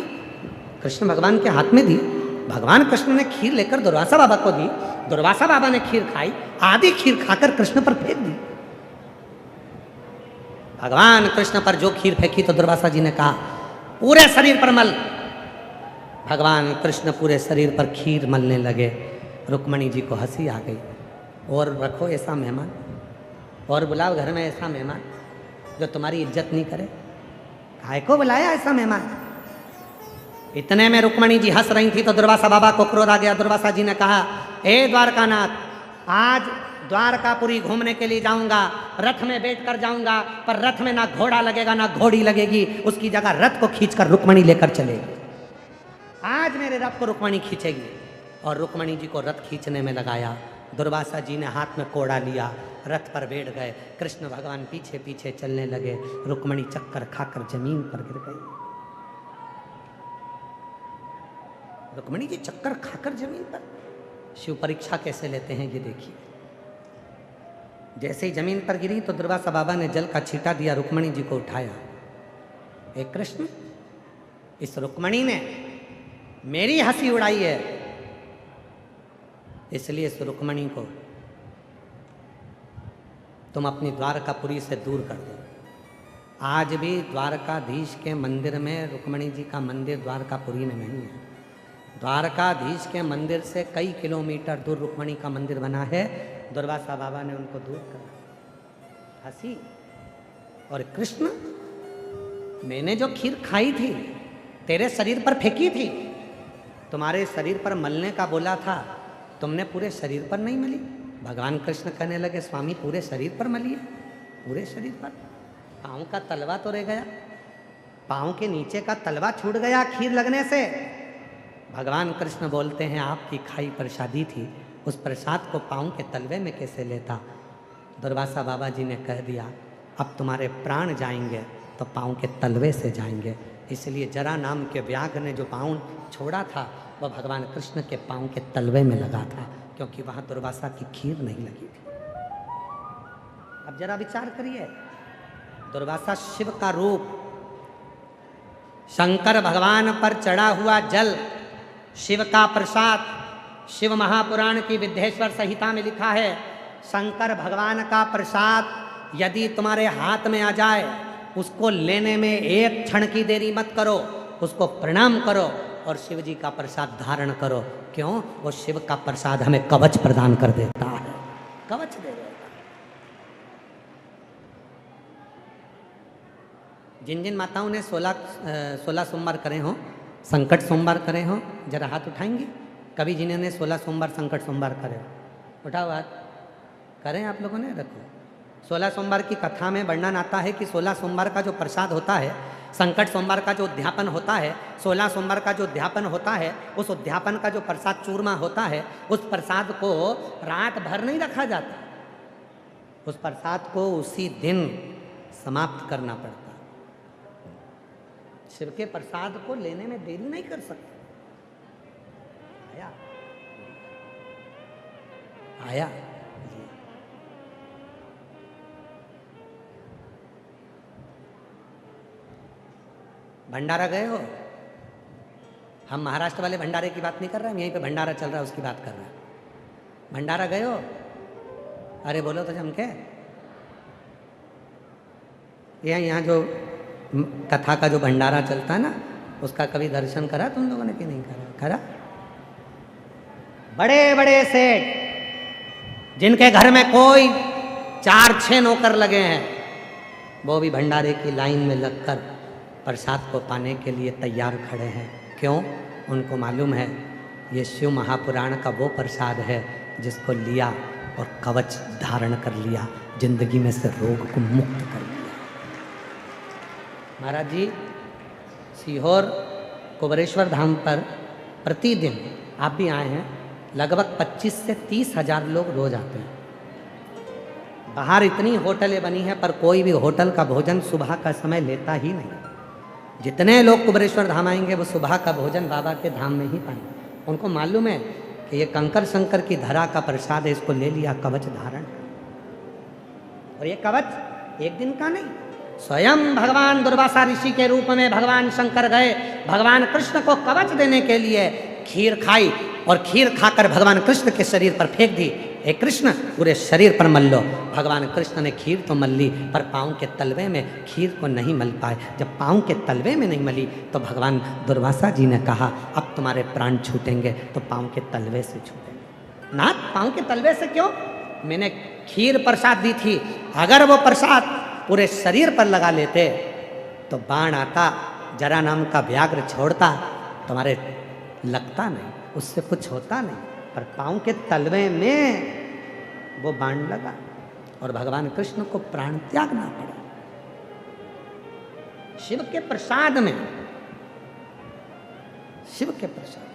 कृष्ण भगवान के हाथ में दी। भगवान कृष्ण ने खीर लेकर दुर्वासा बाबा को दी। दुर्वासा बाबा ने खीर खाई, आधी खीर खाकर कृष्ण पर फेंक दी। भगवान कृष्ण पर जो खीर फेंकी तो दुर्वासा जी ने कहा, पूरे शरीर पर मल। भगवान कृष्ण पूरे शरीर पर खीर मलने लगे। रुक्मिणी जी को हंसी आ गई। और रखो ऐसा मेहमान, और बुलाओ घर में ऐसा मेहमान जो तुम्हारी इज्जत नहीं करे। काय को बुलाया ऐसा मेहमान? इतने में रुक्मिणी जी हंस रही थी तो दुर्वासा बाबा को क्रोध आ गया। दुर्वासा जी ने कहा, हे द्वारकानाथ, आज द्वारकापुरी घूमने के लिए जाऊंगा रथ में बैठ कर जाऊंगा, पर रथ में ना घोड़ा लगेगा ना घोड़ी लगेगी, उसकी जगह रथ को खींचकर रुक्मणी लेकर चलेगी। आज मेरे रथ को रुक्मणी खींचेगी। और रुक्मणी जी को रथ खींचने में लगाया। दुर्वासा जी ने हाथ में कोड़ा लिया, रथ पर बैठ गए। कृष्ण भगवान पीछे पीछे चलने लगे। रुक्मणी चक्कर खाकर जमीन पर गिर गई। रुक्मणी जी चक्कर खाकर जमीन पर। शिव परीक्षा कैसे लेते हैं ये देखिए। जैसे ही जमीन पर गिरी तो दुर्वासा बाबा ने जल का छींटा दिया, रुक्मणी जी को उठाया। हे कृष्ण, इस रुक्मणी ने मेरी हंसी उड़ाई है, इसलिए इस रुक्मणी को तुम अपनी द्वारकापुरी से दूर कर दो। आज भी द्वारकाधीश के मंदिर में रुक्मणी जी का मंदिर द्वारकापुरी में नहीं है। द्वारकाधीश के मंदिर से कई किलोमीटर दूर रुक्मणी का मंदिर बना है। दुर्वासा बाबा ने उनको दूर करा। हंसी। और कृष्ण, मैंने जो खीर खाई थी तेरे शरीर पर फेंकी थी, तुम्हारे शरीर पर मलने का बोला था, तुमने पूरे शरीर पर नहीं मली। भगवान कृष्ण कहने लगे, स्वामी पूरे शरीर पर मलिए। पूरे शरीर पर? पाँव का तलवा तो रह गया, पाँव के नीचे का तलवा छूट गया खीर लगने से। भगवान कृष्ण बोलते हैं, आपकी खाई प्रसादी थी, उस प्रसाद को पाँव के तलवे में कैसे लेता। दुर्वासा बाबा जी ने कह दिया, अब तुम्हारे प्राण जाएंगे तो पाँव के तलवे से जाएंगे। इसलिए जरा नाम के व्याघ्र ने जो पाँव छोड़ा था वह भगवान कृष्ण के पाँव के तलवे में लगा था, क्योंकि वहाँ दुर्वासा की खीर नहीं लगी थी। अब जरा विचार करिए, दुर्वासा शिव का रूप, शंकर भगवान पर चढ़ा हुआ जल, शिव का प्रसाद। शिव महापुराण की विद्येश्वर संहिता में लिखा है, शंकर भगवान का प्रसाद यदि तुम्हारे हाथ में आ जाए, उसको लेने में एक क्षण की देरी मत करो, उसको प्रणाम करो और शिव जी का प्रसाद धारण करो। क्यों? वो शिव का प्रसाद हमें कवच प्रदान कर देता है, कवच दे देता है। जिन जिन माताओं ने 16 सोमवार करे हों, संकट सोमवार करे हों, जरा हाथ उठाएंगे। कभी जिन्होंने 16 सोमवार संकट सोमवार करे हो, उठाओ हाथ। करें आप लोगों ने? रखो। 16 सोमवार की कथा में वर्णन आता है कि 16 सोमवार का जो प्रसाद होता है, संकट सोमवार का जो उद्यापन होता है, 16 सोमवार का जो उद्यापन होता है, उस उद्यापन का जो प्रसाद चूरमा होता है, उस प्रसाद को रात भर नहीं रखा जाता, उस प्रसाद को उसी दिन समाप्त करना पड़ता। शिव के प्रसाद को लेने में देरी नहीं कर सकते। आया आया भंडारा गए हो? हम महाराष्ट्र वाले भंडारे की बात नहीं कर रहे, हम यहीं पे भंडारा चल रहा है उसकी बात कर रहे हैं। भंडारा गए हो? अरे बोलो तो जम के। यहाँ जो कथा का जो भंडारा चलता है ना, उसका कभी दर्शन करा तुम लोगों ने कि नहीं करा? करा? बड़े बड़े सेठ जिनके घर में कोई 4-6 नौकर लगे हैं, वो भी भंडारे की लाइन में लगकर प्रसाद को पाने के लिए तैयार खड़े हैं। क्यों? उनको मालूम है ये शिव महापुराण का वो प्रसाद है जिसको लिया और कवच धारण कर लिया, जिंदगी में से रोग को मुक्त कर लिया। महाराज जी, सीहोर कुबरेश्वर धाम पर प्रतिदिन, आप भी आए हैं, लगभग 25 से 30 हजार लोग रोज आते हैं। बाहर इतनी होटलें बनी हैं पर कोई भी होटल का भोजन सुबह का समय लेता ही नहीं। जितने लोग कुबरेश्वर धाम आएंगे वो सुबह का भोजन बाबा के धाम में ही पाएंगे। उनको मालूम है कि ये कंकर शंकर की धरा का प्रसाद है, इसको ले लिया, कवच धारण। और ये कवच एक दिन का नहीं, स्वयं भगवान दुर्वासा ऋषि के रूप में भगवान शंकर गए, भगवान कृष्ण को कवच देने के लिए खीर खाई और खीर खाकर भगवान कृष्ण के शरीर पर फेंक दी। हे कृष्ण, पूरे शरीर पर मल लो। भगवान कृष्ण ने खीर तो मल ली, पर पाँव के तलवे में खीर को नहीं मल पाए। जब पाँव के तलवे में नहीं मली तो भगवान दुर्वासा जी ने कहा, अब तुम्हारे प्राण छूटेंगे तो पाँव के तलवे से छूटेंगे। नाथ, पाँव के तलवे से क्यों? मैंने खीर प्रसाद दी थी, अगर वो प्रसाद पूरे शरीर पर लगा लेते तो बाण आता, जरा नाम का व्याघ्र छोड़ता, तुम्हारे लगता नहीं, उससे कुछ होता नहीं, पर पाँव के तलवे में वो बाण लगा। और भगवान कृष्ण को प्राण त्यागना पड़ा। शिव के प्रसाद में, शिव के प्रसाद,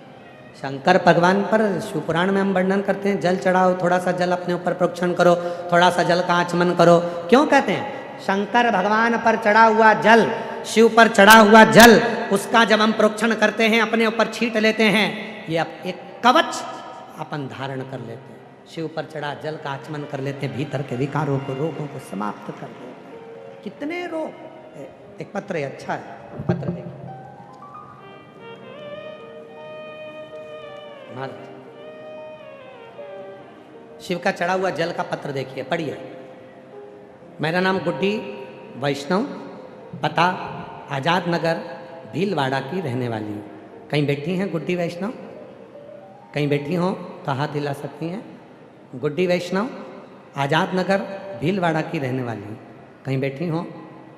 शंकर भगवान पर शिवपुराण में हम वर्णन करते हैं, जल चढ़ाओ, थोड़ा सा जल अपने ऊपर प्रोक्षण करो, थोड़ा सा जल का आचमन करो। क्यों कहते हैं? शंकर भगवान पर चढ़ा हुआ जल, शिव पर चढ़ा हुआ जल, उसका जब हम प्रोक्षण करते हैं, अपने ऊपर छींट लेते हैं, ये एक कवच अपन धारण कर लेते हैं। शिव पर चढ़ा जल का आचमन कर लेते हैं, भीतर के विकारों को, रोगों को समाप्त कर देते हैं। कितने रोग। एक पत्र है, अच्छा है, पत्र देखिए महाराज, शिव का चढ़ा हुआ जल का पत्र देखिए, पढ़िए। मेरा नाम गुड्डी वैष्णव, पता आजाद नगर भीलवाड़ा की रहने वाली हूँ। कहीं बैठी हैं गुड्डी वैष्णव? कहीं बैठी हो तो हाथ हिला सकती हैं। गुड्डी वैष्णव, आजाद नगर भीलवाड़ा की रहने वाली हूँ। कहीं बैठी हो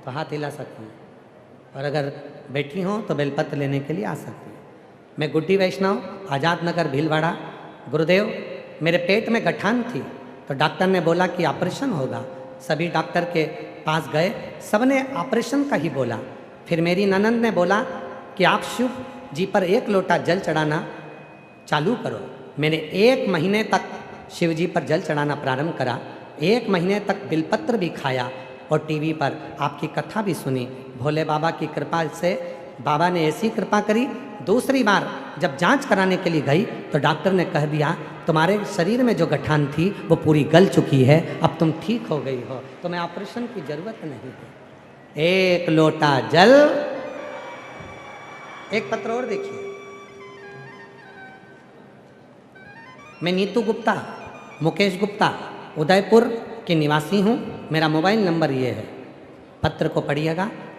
तो हाथ हिला सकती हैं, और अगर बैठी हो तो बेलपत्र लेने के लिए आ सकती हैं। मैं गुड्डी वैष्णव, आजाद नगर भीलवाड़ा। गुरुदेव, मेरे पेट में गठान थी, तो डॉक्टर ने बोला कि ऑपरेशन होगा। सभी डॉक्टर के पास गए, सबने ऑपरेशन का ही बोला। फिर मेरी ननंद ने बोला कि आप शिव जी पर 1 लोटा जल चढ़ाना चालू करो। मैंने 1 महीने तक शिव जी पर जल चढ़ाना प्रारंभ करा। 1 महीने तक बिलपत्र भी खाया और टीवी पर आपकी कथा भी सुनी। भोले बाबा की कृपा से बाबा ने ऐसी कृपा करी, दूसरी बार जब जांच कराने के लिए गई तो डॉक्टर ने कह दिया तुम्हारे शरीर में जो गठान थी वो पूरी गल चुकी है, अब तुम ठीक हो गई हो, तुम्हें ऑपरेशन की जरूरत नहीं है। 1 लोटा जल। एक पत्र और देखिए। मैं नीतू गुप्ता, मुकेश गुप्ता, उदयपुर के निवासी हूँ। मेरा मोबाइल नंबर ये है, पत्र को पढ़िएगा।